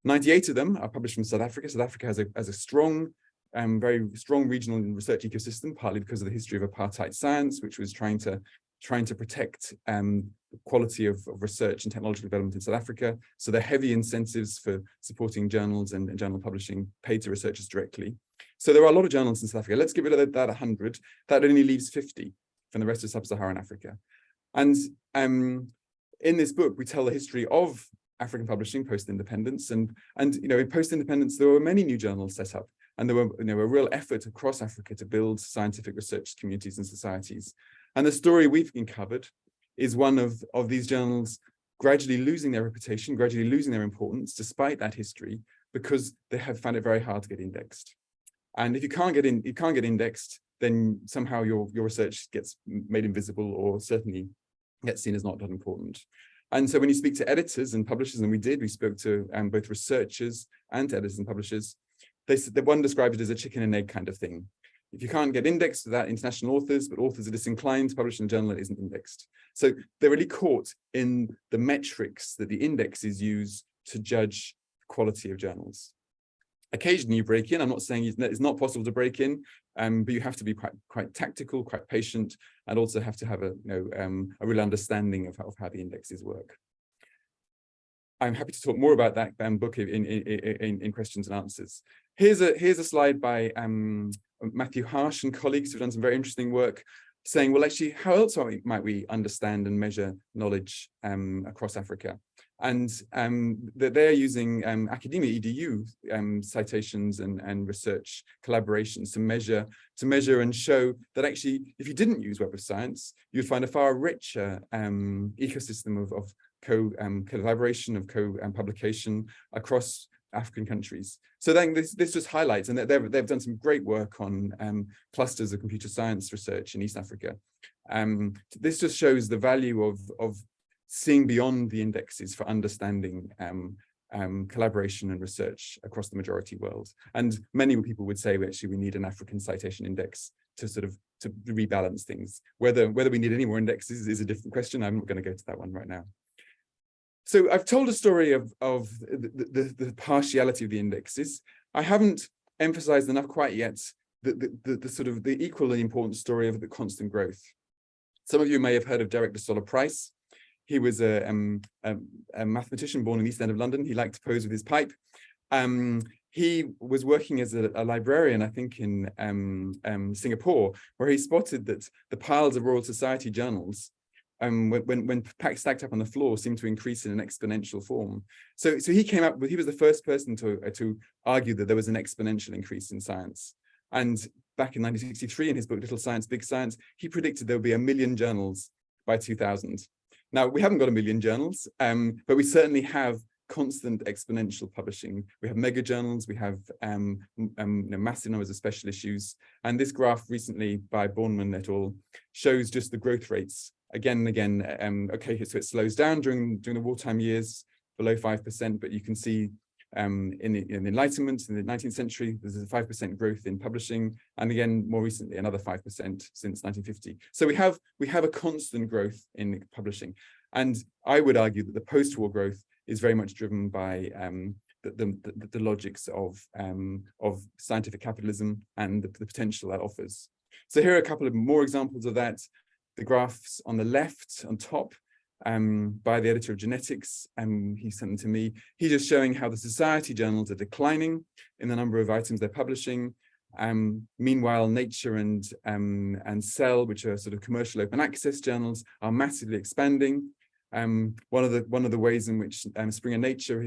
98 of them are published from South Africa. South Africa has a strong, very strong regional research ecosystem, partly because of the history of apartheid science, which was trying to protect the quality of research and technological development in South Africa. So there are heavy incentives for supporting journals and journal publishing paid to researchers directly. So there are a lot of journals in South Africa. Let's give it that 100. That only leaves 50 from the rest of sub-Saharan Africa. And in this book, we tell the history of African publishing post-independence, and in post-independence there were many new journals set up, and there were a real effort across Africa to build scientific research communities and societies. And the story we've uncovered is one of these journals gradually losing their reputation, gradually losing their importance despite that history, because they have found it very hard to get indexed. And if you can't get indexed, then somehow your research gets made invisible, or certainly gets seen as not that important. And so when you speak to editors and publishers, and we spoke to both researchers and editors and publishers, they one described it as a chicken and egg kind of thing. If you can't get indexed without international authors, but authors are disinclined to publish in a journal that isn't indexed. So they're really caught in the metrics that the indexes use to judge the quality of journals. Occasionally you break in. I'm not saying it's not possible to break in, but you have to be quite tactical, quite patient, and also have to have a real understanding of how the indexes work. I'm happy to talk more about that book in questions and answers. Here's a slide by Matthew Harsh and colleagues who've done some very interesting work, saying, well, actually, how else might we understand and measure knowledge across Africa? And they're using academia EDU citations and research collaborations to measure and show that actually, if you didn't use Web of Science, you'd find a far richer ecosystem of collaboration, of co-publication across African countries. So then this just highlights, and they've done some great work on clusters of computer science research in East Africa. This just shows the value of seeing beyond the indexes for understanding collaboration and research across the majority world. And many people would say, actually, we need an African citation index to to rebalance things. Whether we need any more indexes is a different question. I'm not going to go to that one right now. So I've told a story of the partiality of the indexes. I haven't emphasized enough quite yet the equally important story of the constant growth. Some of you may have heard of Derek de Soller Price. He was a mathematician born in the East End of London. He liked to pose with his pipe. He was working as a librarian, I think, in Singapore, where he spotted that the piles of Royal Society journals, when stacked up on the floor, seemed to increase in an exponential form. So he came up with, he was the first person to argue that there was an exponential increase in science. And back in 1963, in his book, Little Science, Big Science, he predicted there would be 1 million journals by 2000. Now, we haven't got 1 million journals, but we certainly have constant exponential publishing. We have mega journals, we have massive numbers of special issues. And this graph recently by Bornemann et al. Shows just the growth rates again and again. Okay, so it slows down during the wartime years, below 5%, but you can see in the Enlightenment in the 19th century. There's a 5% growth in publishing, and again more recently another 5% since 1950. So we have a constant growth in publishing, and I would argue that the post-war growth is very much driven by the logics of scientific capitalism and the potential that offers. So here are a couple of more examples of that. The graphs on the left, on top, by the editor of Genetics, he sent them to me. He's just showing how the society journals are declining in the number of items they're publishing. Meanwhile, Nature and Cell, which are sort of commercial open access journals, are massively expanding. One of the ways in which Springer Nature,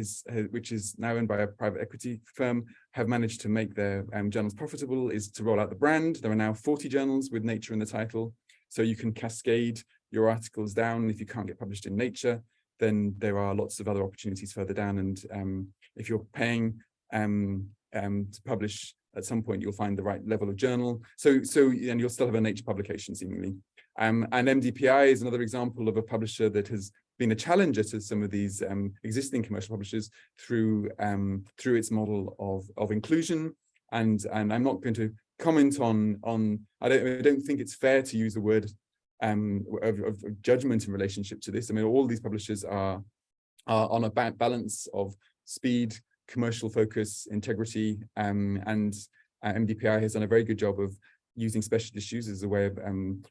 which is now owned by a private equity firm, have managed to make their journals profitable is to roll out the brand. There are now 40 journals with Nature in the title, so you can cascade your articles down. If you can't get published in Nature, then there are lots of other opportunities further down. And if you're paying to publish, at some point you'll find the right level of journal. And you'll still have a Nature publication seemingly. And MDPI is another example of a publisher that has been a challenger to some of these existing commercial publishers through its model of inclusion. And I'm not going to comment on I don't think it's fair to use the word of judgment in relationship to this. I mean, all these publishers are on a balance of speed, commercial focus, integrity, and MDPI has done a very good job of using special issues as a way of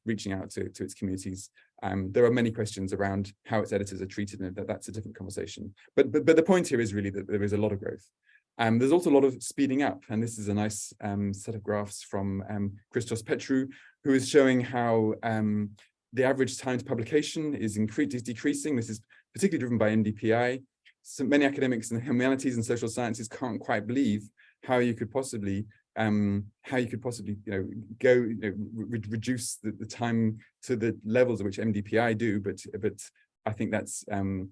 reaching out to its communities. There are many questions around how its editors are treated, and that's a different conversation. But the point here is really that there is a lot of growth. There's also a lot of speeding up, and this is a nice set of graphs from Christos Petrou, who is showing how the average time to publication is decreasing. This is particularly driven by MDPI. So many academics in the humanities and social sciences can't quite believe how you could possibly reduce the time to the levels at which MDPI do, but I think that's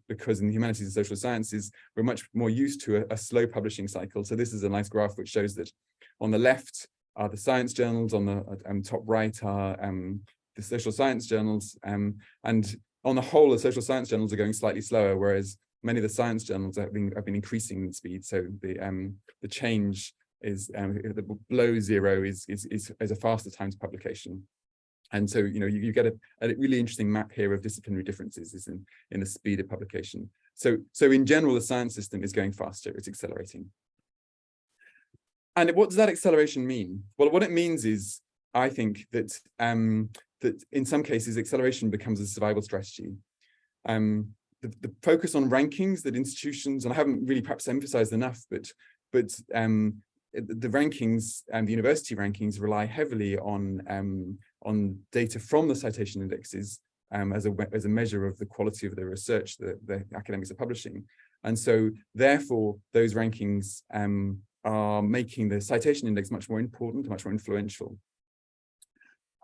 because in the humanities and social sciences we're much more used to a slow publishing cycle. So this is a nice graph which shows that on the left are the science journals, on the top right are the social science journals, and on the whole the social science journals are going slightly slower, whereas many of the science journals have been increasing in speed. So the change is below zero is a faster time to publication. And so you get a really interesting map here of disciplinary differences in the speed of publication. So in general, the science system is going faster, it's accelerating. And what does that acceleration mean? Well, what it means is, I think, that that in some cases acceleration becomes a survival strategy. The focus on rankings that institutions, and I haven't really perhaps emphasized enough, but the rankings and the university rankings rely heavily on data from the citation indexes as a measure of the quality of the research that the academics are publishing. And so therefore those rankings are making the citation index much more important, much more influential.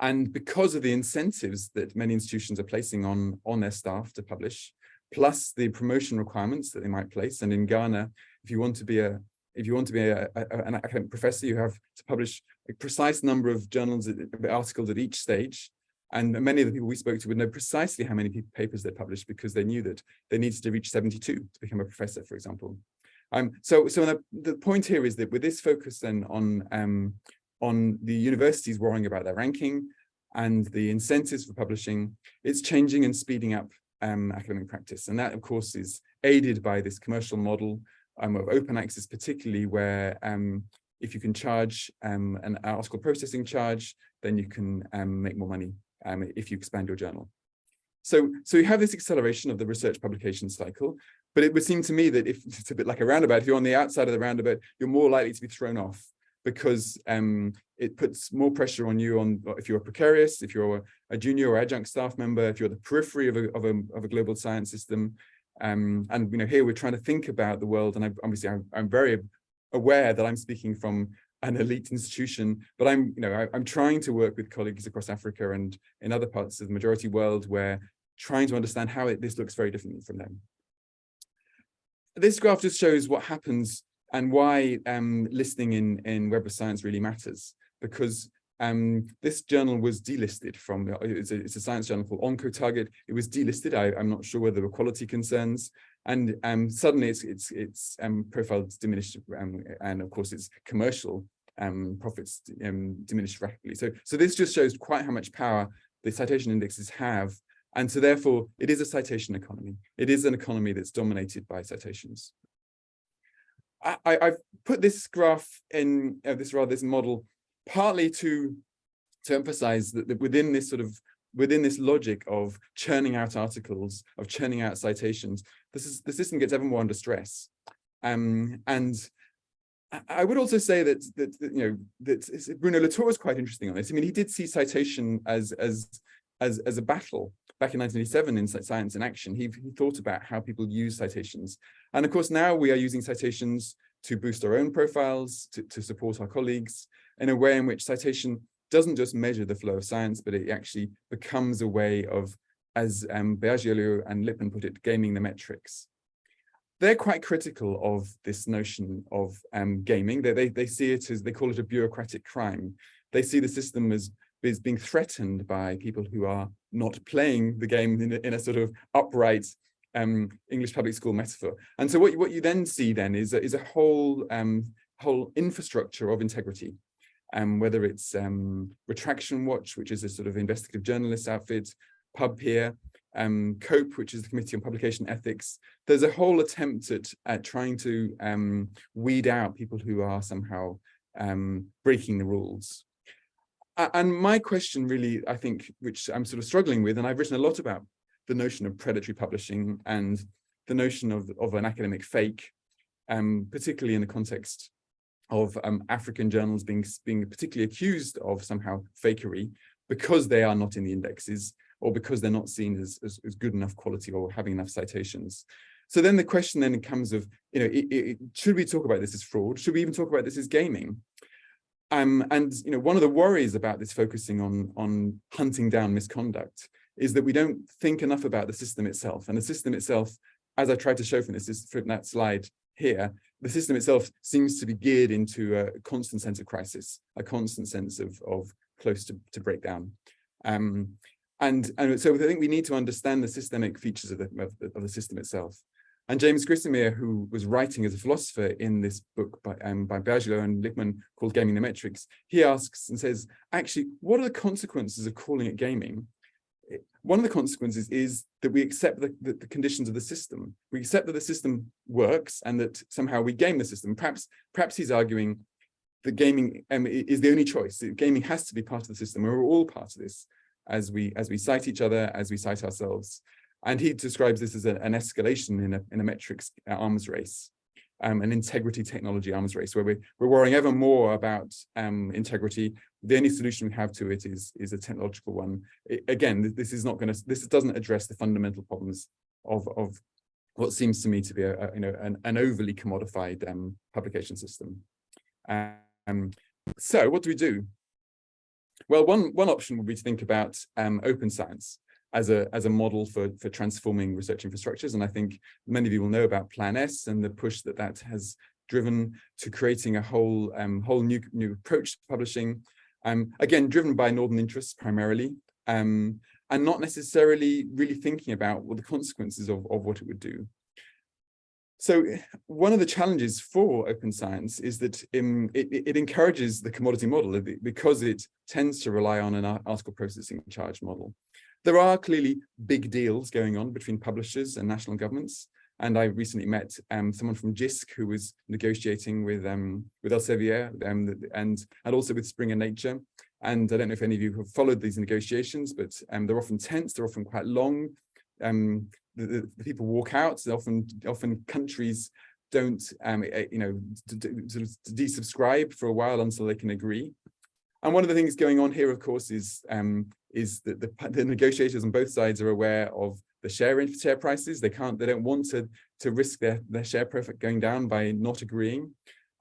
And because of the incentives that many institutions are placing on their staff to publish, plus the promotion requirements that they might place, and in Ghana, if you want to be an academic professor, you have to publish a precise number of articles at each stage. And many of the people we spoke to would know precisely how many papers they published, because they knew that they needed to reach 72 to become a professor, for example. So the point here is that with this focus then on the universities worrying about their ranking and the incentives for publishing, it's changing and speeding up academic practice. And that, of course, is aided by this commercial model of open access, particularly where if you can charge an article processing charge, then you can make more money if you expand your journal. So you have this acceleration of the research publication cycle, but it would seem to me that if it's a bit like a roundabout, if you're on the outside of the roundabout, you're more likely to be thrown off, because it puts more pressure on you if you're precarious, if you're a junior or adjunct staff member, if you're the periphery of a global science system. And here we're trying to think about the world, and I'm very aware that I'm speaking from an elite institution, but I'm trying to work with colleagues across Africa and in other parts of the majority world, where trying to understand how this looks very differently from them. This graph just shows what happens and why listing in Web of Science really matters, because this journal was delisted from, it's a science journal called OncoTarget. It was delisted. I'm not sure whether there were quality concerns. and suddenly its profile is diminished, and of course its commercial profits diminished rapidly. So this just shows quite how much power the citation indexes have, and so therefore it is a citation economy. It is an economy that's dominated by citations. I've put this graph in this model partly to emphasize that within this logic of churning out articles, of churning out citations, the system gets ever more under stress. And I would also say that Bruno Latour is quite interesting on this. I mean, he did see citation as a battle back in 1987 in Science in Action. He thought about how people use citations, and of course now we are using citations to boost our own profiles, to support our colleagues in a way in which citation doesn't just measure the flow of science, but it actually becomes a way of, as Bergiello and Lippmann put it, gaming the metrics. They're quite critical of this notion of gaming. They see it as, they call it a bureaucratic crime. They see the system as being threatened by people who are not playing the game in a sort of upright English public school metaphor. And so what you then see then is a whole infrastructure of integrity. Whether it's Retraction Watch, which is a sort of investigative journalist outfit, Pub-Peer, COPE, which is the Committee on Publication Ethics. There's a whole attempt at trying to weed out people who are somehow breaking the rules. And my question really, I think, which I'm sort of struggling with, and I've written a lot about the notion of predatory publishing and the notion of an academic fake, particularly in the context of African journals being particularly accused of somehow fakery because they are not in the indexes, or because they're not seen as good enough quality or having enough citations. So then the question then comes of, should we talk about this as fraud? Should we even talk about this as gaming? And one of the worries about this focusing on hunting down misconduct is that we don't think enough about the system itself. And the system itself, as I tried to show from that slide here, the system itself seems to be geared into a constant sense of crisis, a constant sense of close to breakdown. And so I think we need to understand the systemic features of the system itself. And James Grisomere, who was writing as a philosopher in this book by Bergiello and Lippmann called Gaming the Metrics, he asks and says, actually, what are the consequences of calling it gaming? One of the consequences is that we accept the conditions of the system. We accept that the system works and that somehow we game the system. Perhaps he's arguing that gaming is the only choice. Gaming has to be part of the system. We're all part of this as we cite each other, as we cite ourselves. And he describes this as an escalation in a metrics arms race, an integrity technology arms race, where we're worrying ever more about integrity. The only solution we have to it is a technological one. Again, this doesn't address the fundamental problems of what seems to me to be an overly commodified publication system. So what do we do? Well, one option would be to think about open science as a model for transforming research infrastructures. And I think many of you will know about Plan S and the push that has driven to creating a whole new approach to publishing. Again, driven by Northern interests primarily, and not necessarily really thinking about the consequences of what it would do. So one of the challenges for open science is that it encourages the commodity model because it tends to rely on an article processing charge model. There are clearly big deals going on between publishers and national governments. And I recently met someone from JISC who was negotiating with Elsevier and also with Springer Nature. And I don't know if any of you have followed these negotiations, but they're often tense, they're often quite long. The people walk out. So often countries don't sort of desubscribe for a while until they can agree. And one of the things going on here, of course, is that the negotiators on both sides are aware of the share prices. They don't want to risk their share profit going down by not agreeing,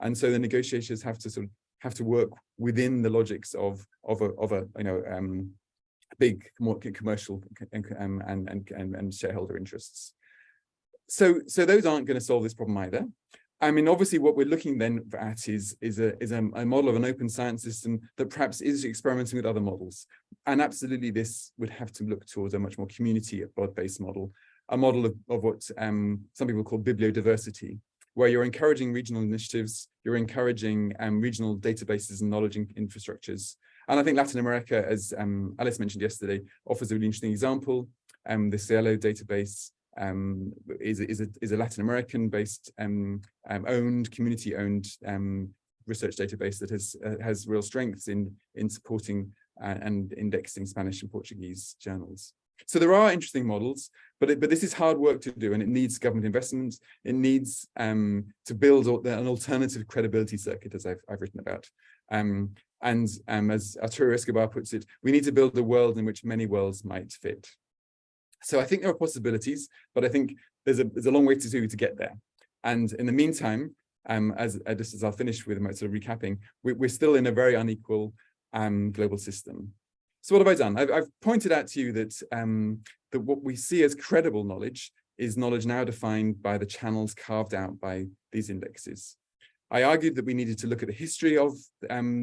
and so the negotiators have to work within the logics of a big commercial and shareholder interests. So those aren't going to solve this problem either. I mean, obviously, what we're looking then at is a model of an open science system that perhaps is experimenting with other models. And absolutely, this would have to look towards a much more community-based model. a model of what some people call bibliodiversity, where you're encouraging regional initiatives, you're encouraging regional databases and knowledge infrastructures. And I think Latin America, as Alice mentioned yesterday, offers a really interesting example. The Cielo database is a Latin American-based, owned, community-owned research database that has real strengths in supporting and indexing Spanish and Portuguese journals. So there are interesting models, but this is hard work to do, and it needs government investment. It needs to build an alternative credibility circuit, as I've written about. And as Arturo Escobar puts it, we need to build a world in which many worlds might fit. So I think there are possibilities, but I think there's a long way to do to get there. And in the meantime, just as I'll finish with my sort of recapping, we're still in a very unequal global system. So what have I done? I've pointed out to you that that what we see as credible knowledge is knowledge now defined by the channels carved out by these indexes. I argued that we needed to look at the history of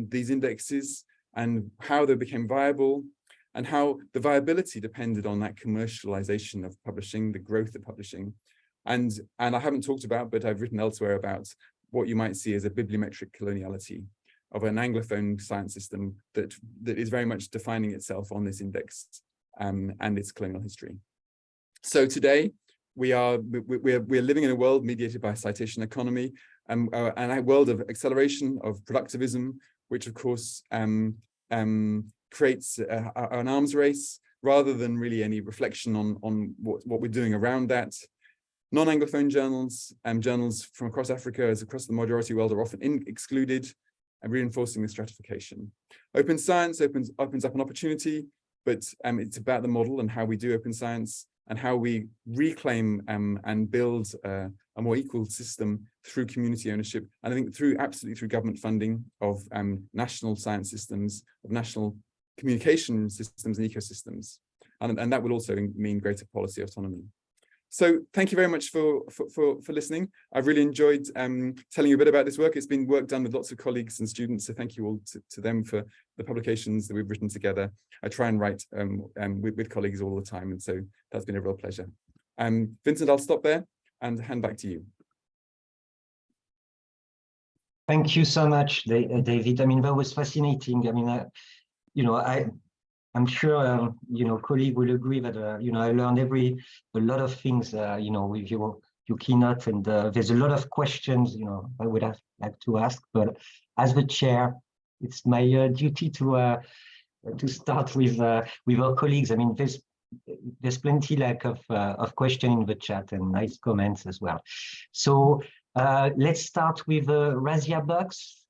these indexes and how they became viable, and how the viability depended on that commercialization of publishing, the growth of publishing. And I haven't talked about, but I've written elsewhere about what you might see as a bibliometric coloniality of an Anglophone science system that is very much defining itself on this index and its colonial history. So today we're living in a world mediated by a citation economy, and a world of acceleration of productivism, which of course creates an arms race rather than really any reflection on what we're doing around that. Non-Anglophone journals and journals from across Africa, as across the majority world, are often excluded, and reinforcing the stratification. Open science opens up an opportunity, but it's about the model and how we do open science and how we reclaim and build a more equal system through community ownership. And I think absolutely through government funding of national science systems, of national communication systems and ecosystems. And that would also mean greater policy autonomy. So thank you very much for listening. I've really enjoyed telling you a bit about this work. It's been work done with lots of colleagues and students, so thank you all to them for the publications that we've written together. I try and write with colleagues all the time, and so that's been a real pleasure. Vincent, I'll stop there and hand back to you. Thank you so much, David. I mean, that was fascinating. I mean, I'm sure colleague will agree that I learned a lot of things with your keynote, and there's a lot of questions I would have liked to ask, but as the chair, it's my duty to start with our colleagues. I mean, there's plenty of questions in the chat and nice comments as well. So let's start with Razia Box.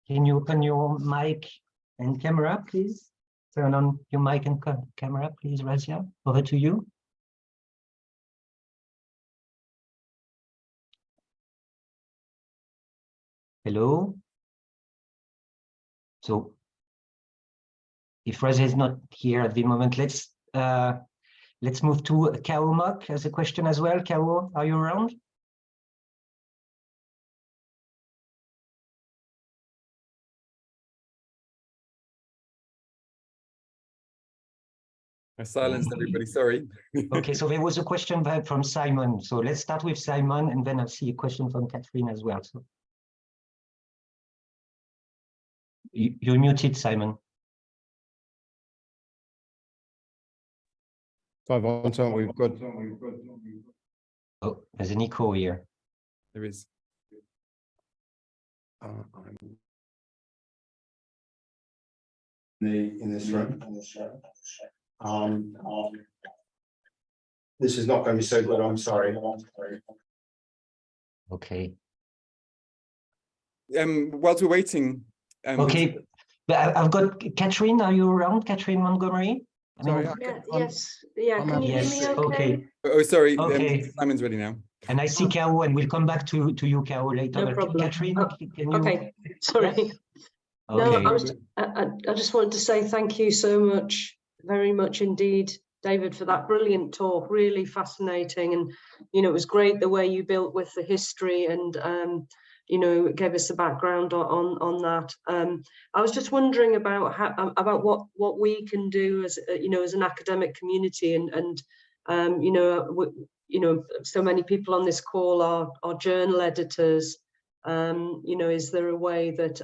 Can you open your mic and camera, please? Turn on your mic and camera, please, Razia. Over to you. Hello. So, if Razia is not here at the moment, let's move to Kao Mok as a question as well. Kao, are you around? I silenced everybody, sorry. Okay, so there was a question from Simon. So let's start with Simon, and then I'll see a question from Catherine as well. So you're muted, Simon. So we've got. Oh, there's an echo here. There is. In this room. This is not going to be so good. I'm sorry. Okay. Whilst we're waiting. Okay, I've got Catherine. Are you around, Catherine Montgomery? Sorry. Yes. Yeah. Can you hear me? Okay. Oh, sorry. Okay. Simon's ready now. And I see Kao, and we'll come back to you, Kao, later. No but problem. Catherine, can you? Okay. Sorry. Yes? No, Okay. I just wanted to say thank you so much, very much indeed, David, for that brilliant talk. Really fascinating, and it was great the way you built with the history and gave us the background on that. I was just wondering about about what we can do as as an academic community, and so many people on this call are journal editors. Is there a way that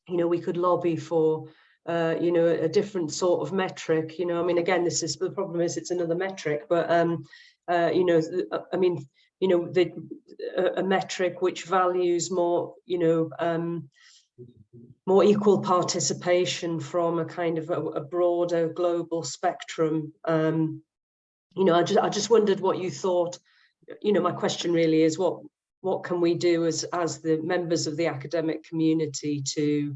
we could lobby for a different sort of metric? I mean, again, this is the problem, is it's another metric, but I mean, a metric which values more more equal participation from a kind of a broader global spectrum. I just wondered what you thought. My question really is, what can we do as the members of the academic community to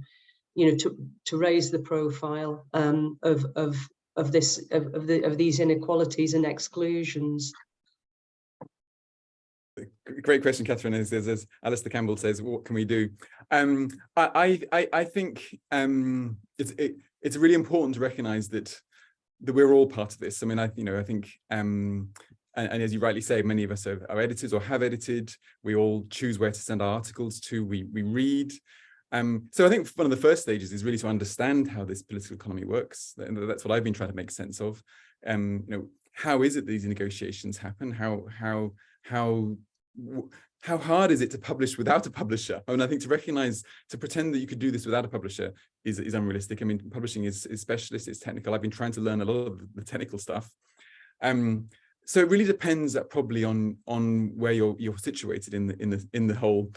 raise the profile of these inequalities and exclusions? Great question, Catherine. As Alistair Campbell says, what can we do? I think it's really important to recognise that we're all part of this. I mean, I think, and as you rightly say, many of us are editors or have edited. We all choose where to send our articles to. We read. So I think one of the first stages is really to understand how this political economy works. That's what I've been trying to make sense of. How is it these negotiations happen? How hard is it to publish without a publisher? I mean, I think to pretend that you could do this without a publisher is unrealistic. I mean, publishing is specialist, it's technical. I've been trying to learn a lot of the technical stuff. So it really depends probably on where you're situated in the whole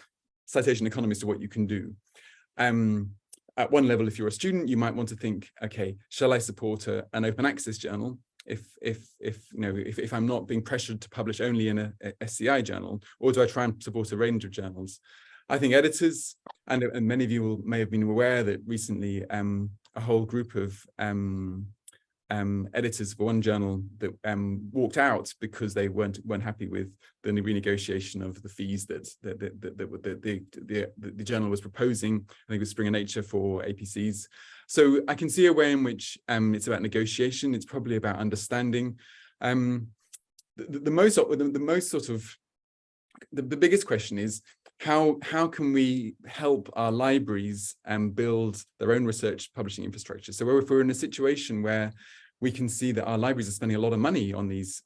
citation economy as to what you can do. At one level, if you're a student, you might want to think, okay, shall I support an open access journal if I'm not being pressured to publish only in a SCI journal, or do I try and support a range of journals? I think editors, and many of you may have been aware that recently a whole group of editors for one journal that walked out because they weren't happy with the renegotiation of the fees that the journal was proposing. I think it was Springer Nature for APCs. So I can see a way in which it's about negotiation. It's probably about understanding. The biggest question is how can we help our libraries build their own research publishing infrastructure? So if we're in a situation where we can see that our libraries are spending a lot of money on these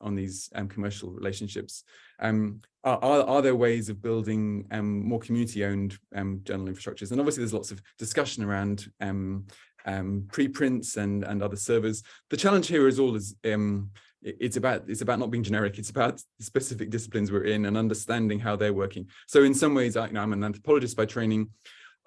commercial relationships, are there ways of building more community-owned journal infrastructures? And obviously, there's lots of discussion around preprints and other servers. The challenge here is it's about not being generic. It's about the specific disciplines we're in and understanding how they're working. So in some ways, I'm an anthropologist by training.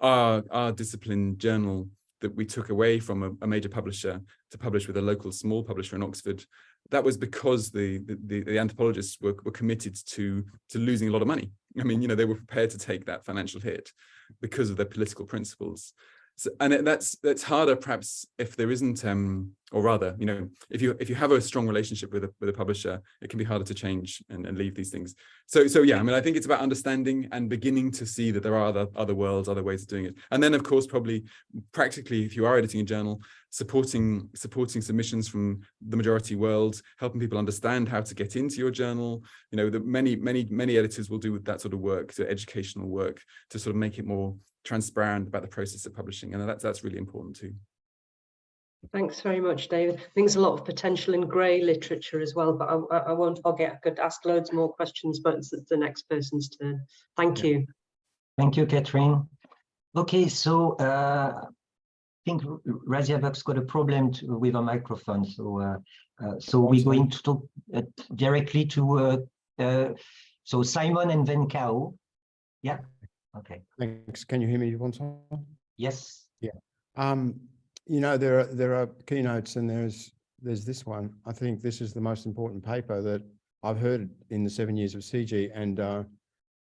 Our discipline journal that we took away from a major publisher to publish with a local small publisher in Oxford, that was because the anthropologists were committed to losing a lot of money. I mean, they were prepared to take that financial hit because of their political principles. So, and that's harder perhaps if there isn't, or rather, if you have a strong relationship with a publisher, it can be harder to change and leave these things. So yeah, I mean, I think it's about understanding and beginning to see that there are other worlds, other ways of doing it. And then, of course, probably practically, if you are editing a journal, supporting submissions from the majority world, helping people understand how to get into your journal. Many editors will do that sort of work, so educational work, to sort of make it more transparent about the process of publishing, and that's really important too. Thanks very much, David. I think there's a lot of potential in grey literature as well, but I won't forget. I could ask loads more questions, but it's the next person's turn. Thank you. Thank you, Catherine. Okay, so I think Raziavak's got a problem with a microphone, so we're going to talk directly to so Simon and then Kao. Yeah. Okay. Thanks. Can you hear me once more? Yes. Yeah. There are keynotes, and there's this one. I think this is the most important paper that I've heard in the 7 years of CG, and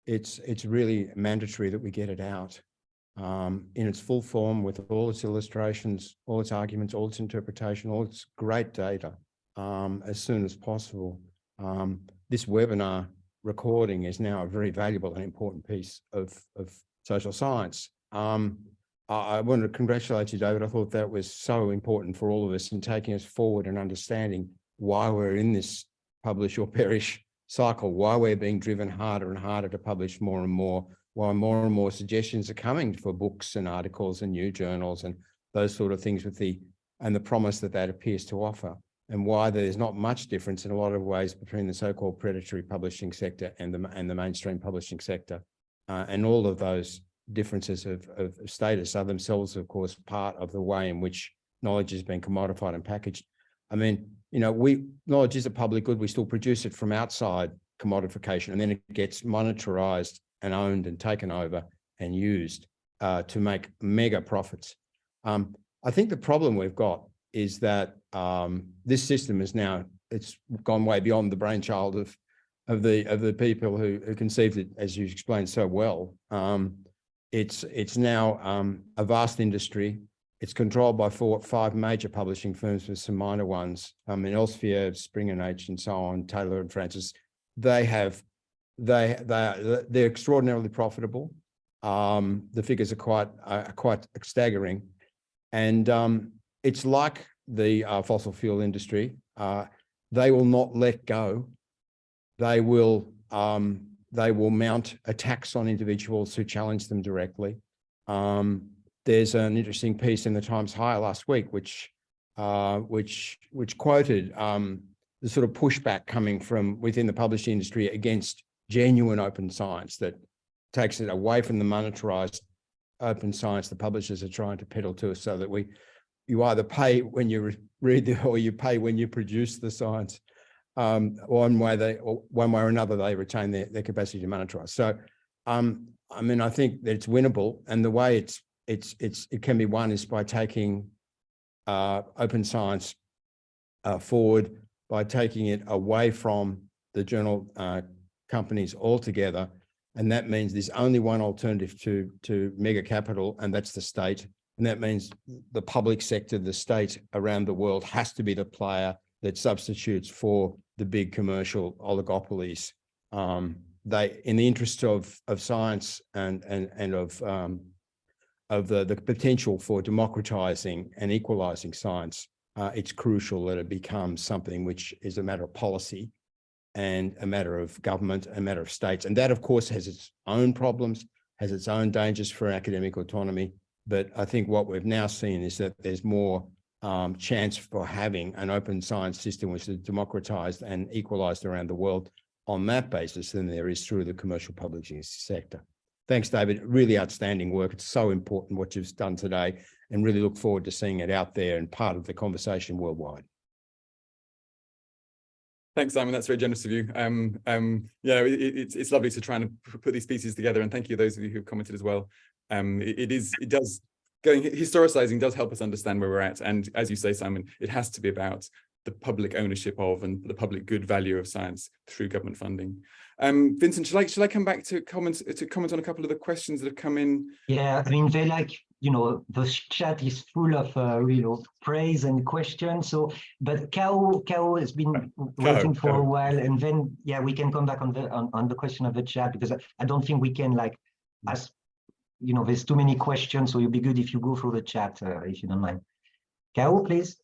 it's really mandatory that we get it out in its full form, with all its illustrations, all its arguments, all its interpretation, all its great data, as soon as possible. This webinar recording is now a very valuable and important piece of social science. I want to congratulate you, David. I thought that was so important for all of us in taking us forward and understanding why we're in this publish or perish cycle, why we're being driven harder and harder to publish more and more, why more and more suggestions are coming for books and articles and new journals and those sort of things with the promise that appears to offer, and why there's not much difference in a lot of ways between the so-called predatory publishing sector and the mainstream publishing sector. And all of those differences of status are themselves, of course, part of the way in which knowledge has been commodified and packaged. I mean, you know, knowledge is a public good. We still produce it from outside commodification, and then it gets monetarized and owned and taken over and used to make mega profits. I think the problem we've got is that this system is now, it's gone way beyond the brainchild of the people who conceived it, as you explained so well. It's now a vast industry. It's controlled by 5 major publishing firms with some minor ones. Elsevier, Springer Nature, and so on, Taylor and Francis. They're extraordinarily profitable. The figures are quite staggering, and it's like the fossil fuel industry. They will not let go. They will mount attacks on individuals who challenge them directly. There's an interesting piece in the Times Higher last week, which quoted the sort of pushback coming from within the publishing industry against genuine open science that takes it away from the monetarized open science the publishers are trying to peddle to us, so that you either pay when you read or you pay when you produce the science. One way or another, they retain their capacity to monetize. So, I mean, I think that it's winnable, and the way it can be won is by taking open science forward, by taking it away from the journal companies altogether. And that means there's only one alternative to mega capital, and that's the state. And that means the public sector, the state around the world, has to be the player that substitutes for the big commercial oligopolies. They, in the interest of science and of the potential for democratizing and equalizing science, it's crucial that it becomes something which is a matter of policy and a matter of government, a matter of states. And that, of course, has its own problems, has its own dangers for academic autonomy. But I think what we've now seen is that there's more chance for having an open science system which is democratized and equalized around the world on that basis than there is through the commercial publishing sector. Thanks, David. Really outstanding work. It's so important what you've done today, and really look forward to seeing it out there and part of the conversation worldwide. Thanks, Simon. That's very generous of you. It's lovely to try and put these pieces together, and thank you those of you who've commented as well. Historicizing does help us understand where we're at, and as you say, Simon, it has to be about the public ownership of and the public good value of science through government funding. Vincent, should I come back to comment on a couple of the questions that have come in? Yeah, I mean, they the chat is full of praise and questions. So, but Kao has been waiting for a while, and then we can come back on the question of the chat, because I don't think we can ask. There's too many questions, so it'd be good if you go through the chat, if you don't mind. Kao, please.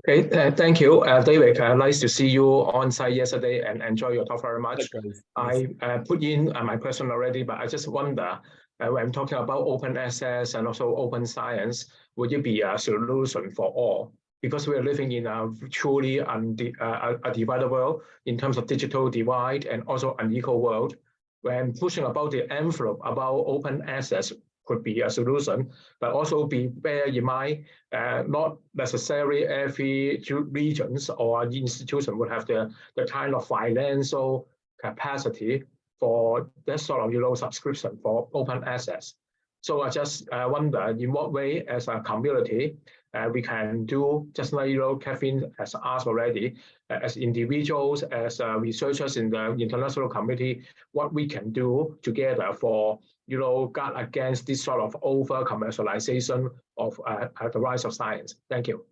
Okay, thank you, David. Nice to see you on site yesterday and enjoy your talk very much. I put in my question already, but I just wonder, when I'm talking about open access and also open science, would it be a solution for all? Because we are living in a truly a divided world in terms of digital divide and also unequal world. When pushing about the envelope about open access could be a solution, but also bear in mind, not necessarily every regions or institution would have the kind of financial capacity for that sort of subscription for open access. So I just wonder in what way, as a community, we can do, just like Kevin has asked already, as individuals, as researchers in the international community, what we can do together for guard against this sort of over commercialization of the rise of science. Thank you.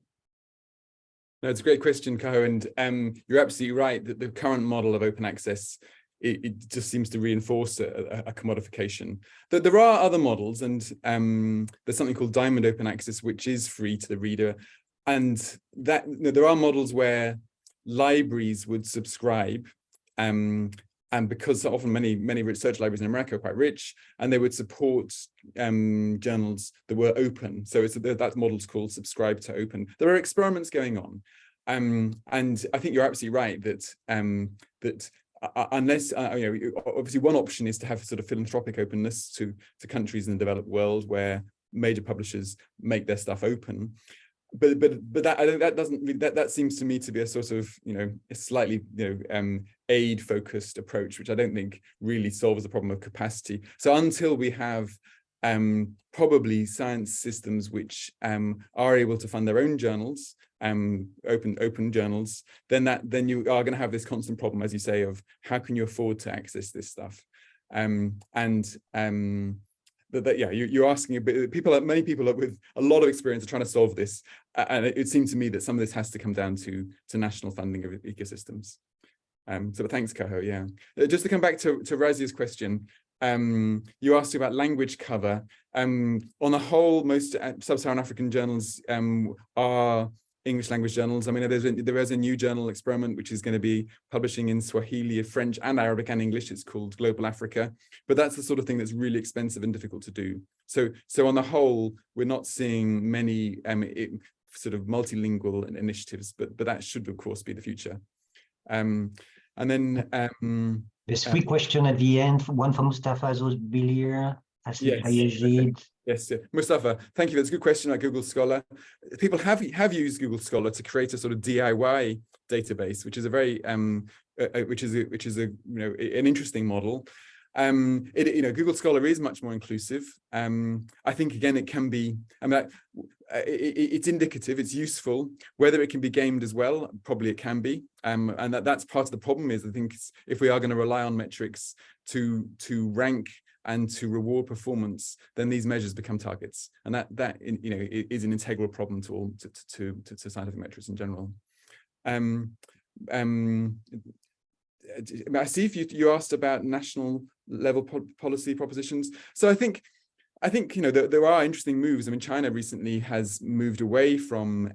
No, it's a great question, Kao, and you're absolutely right that the current model of open access, it just seems to reinforce a commodification. There are other models, and there's something called Diamond Open Access, which is free to the reader. And that there are models where libraries would subscribe and because often many research libraries in America are quite rich, and they would support journals that were open. So that model's called subscribe to open. There are experiments going on, and I think you're absolutely right that unless obviously one option is to have sort of philanthropic openness to countries in the developed world where major publishers make their stuff open. But that seems to me to be a sort of a slightly aid focused approach, which I don't think really solves the problem of capacity. So until we have probably science systems which are able to fund their own journals, open journals, then you are going to have this constant problem, as you say, of how can you afford to access this stuff, you're asking a bit. Many people with a lot of experience are trying to solve this, and it seems to me that some of this has to come down to national funding of ecosystems. But thanks, Kaho. Yeah, just to come back to Razia's question, you asked about language cover. On the whole, most sub-Saharan African journals are English language journals. I mean, there is a new journal experiment which is going to be publishing in Swahili, French, and Arabic and English. It's called Global Africa, but that's the sort of thing that's really expensive and difficult to do. So on the whole, we're not seeing many sort of multilingual initiatives, but that should of course be the future. And then there's 3 questions at the end. One from Mustafa Zosbilir. Yes, Mustafa, thank you. That's a good question about Google Scholar. People have used Google Scholar to create a sort of DIY database, which is a very which is an interesting model. Google Scholar is much more inclusive. I think again it can be. I mean, it's indicative. It's useful. Whether it can be gamed as well, probably it can be. And that's part of the problem. Is I think if we are going to rely on metrics to rank and to reward performance, then these measures become targets, and that is an integral problem to scientific metrics in general. I see if you asked about national level policy propositions. So I think there are interesting moves. I mean, China recently has moved away from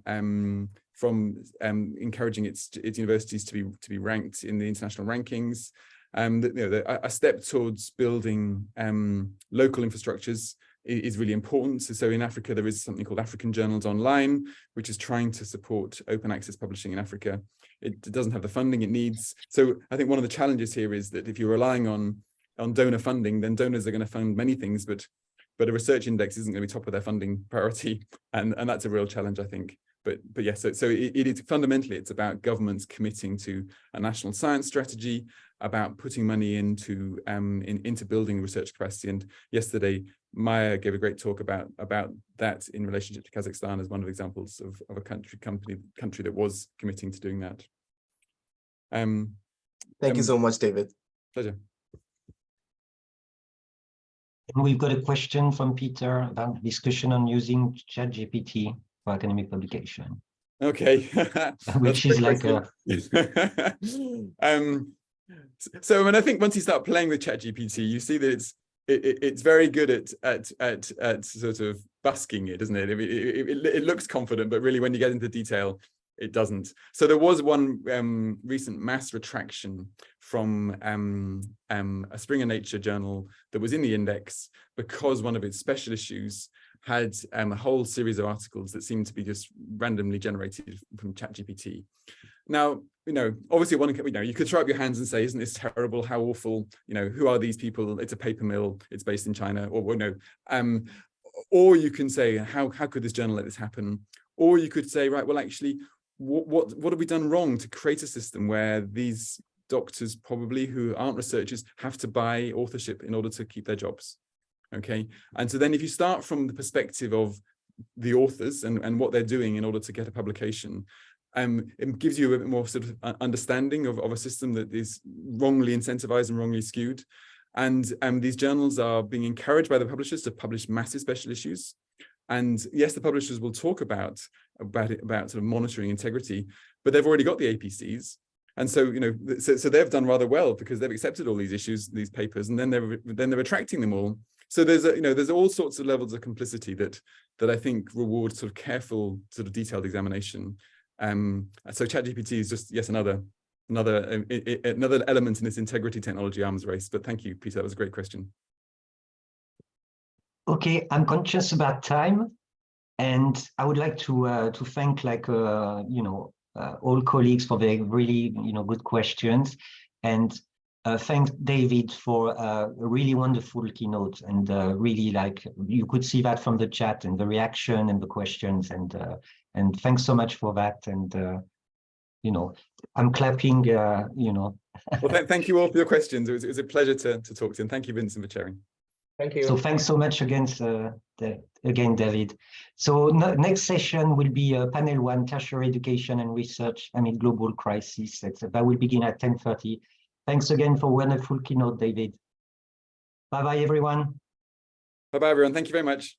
encouraging its universities to be ranked in the international rankings. A step towards building local infrastructures is really important. So in Africa, there is something called African Journals Online, which is trying to support open access publishing in Africa. It doesn't have the funding it needs. So I think one of the challenges here is that if you're relying on donor funding, then donors are going to fund many things, but a research index isn't going to be top of their funding priority, and that's a real challenge, I think. But yes, so it is fundamentally, it's about governments committing to a national science strategy, about putting money into building research capacity. And yesterday, Maya gave a great talk about that in relationship to Kazakhstan as one of the examples of a country that was committing to doing that. Thank you so much, David. Pleasure. And we've got a question from Peter about discussion on using ChatGPT for academic publication. Okay. Which is like so I think once you start playing with ChatGPT, you see that it's very good at sort of busking it, isn't it? It looks confident, but really when you get into detail, it doesn't. So there was one recent mass retraction from a Springer Nature journal that was in the index because one of its special issues had a whole series of articles that seemed to be just randomly generated from ChatGPT. Now, obviously you could throw up your hands and say, isn't this terrible? How awful? Who are these people? It's a paper mill. It's based in China. Or you can say, how could this journal let this happen? Or you could say, right, well, actually, what have we done wrong to create a system where these doctors probably who aren't researchers have to buy authorship in order to keep their jobs? Okay. And so then if you start from the perspective of the authors and what they're doing in order to get a publication, it gives you a bit more sort of understanding of a system that is wrongly incentivized and wrongly skewed. And these journals are being encouraged by the publishers to publish massive special issues. And yes, the publishers will talk about sort of monitoring integrity, but they've already got the APCs. And so, so they've done rather well because they've accepted all these issues, these papers, and then they're retracting them all. So there's all sorts of levels of complicity that I think reward sort of careful, sort of detailed examination. So ChatGPT is just another another element in this integrity technology arms race. But thank you, Peter. That was a great question. Okay, I'm conscious about time, and I would like to thank all colleagues for their really good questions, and thank David for a really wonderful keynote, and really you could see that from the chat and the reaction and the questions, and thanks so much for that. And I'm clapping. Well, thank you all for your questions. It was a pleasure to talk to you, and thank you, Vincent, for chairing. Thank you. So thanks so much again, David. So next session will be panel 1, tertiary education and research amid global crisis. That will begin at 10:30. Thanks again for a wonderful keynote, David. Bye-bye, everyone. Bye-bye, everyone. Thank you very much.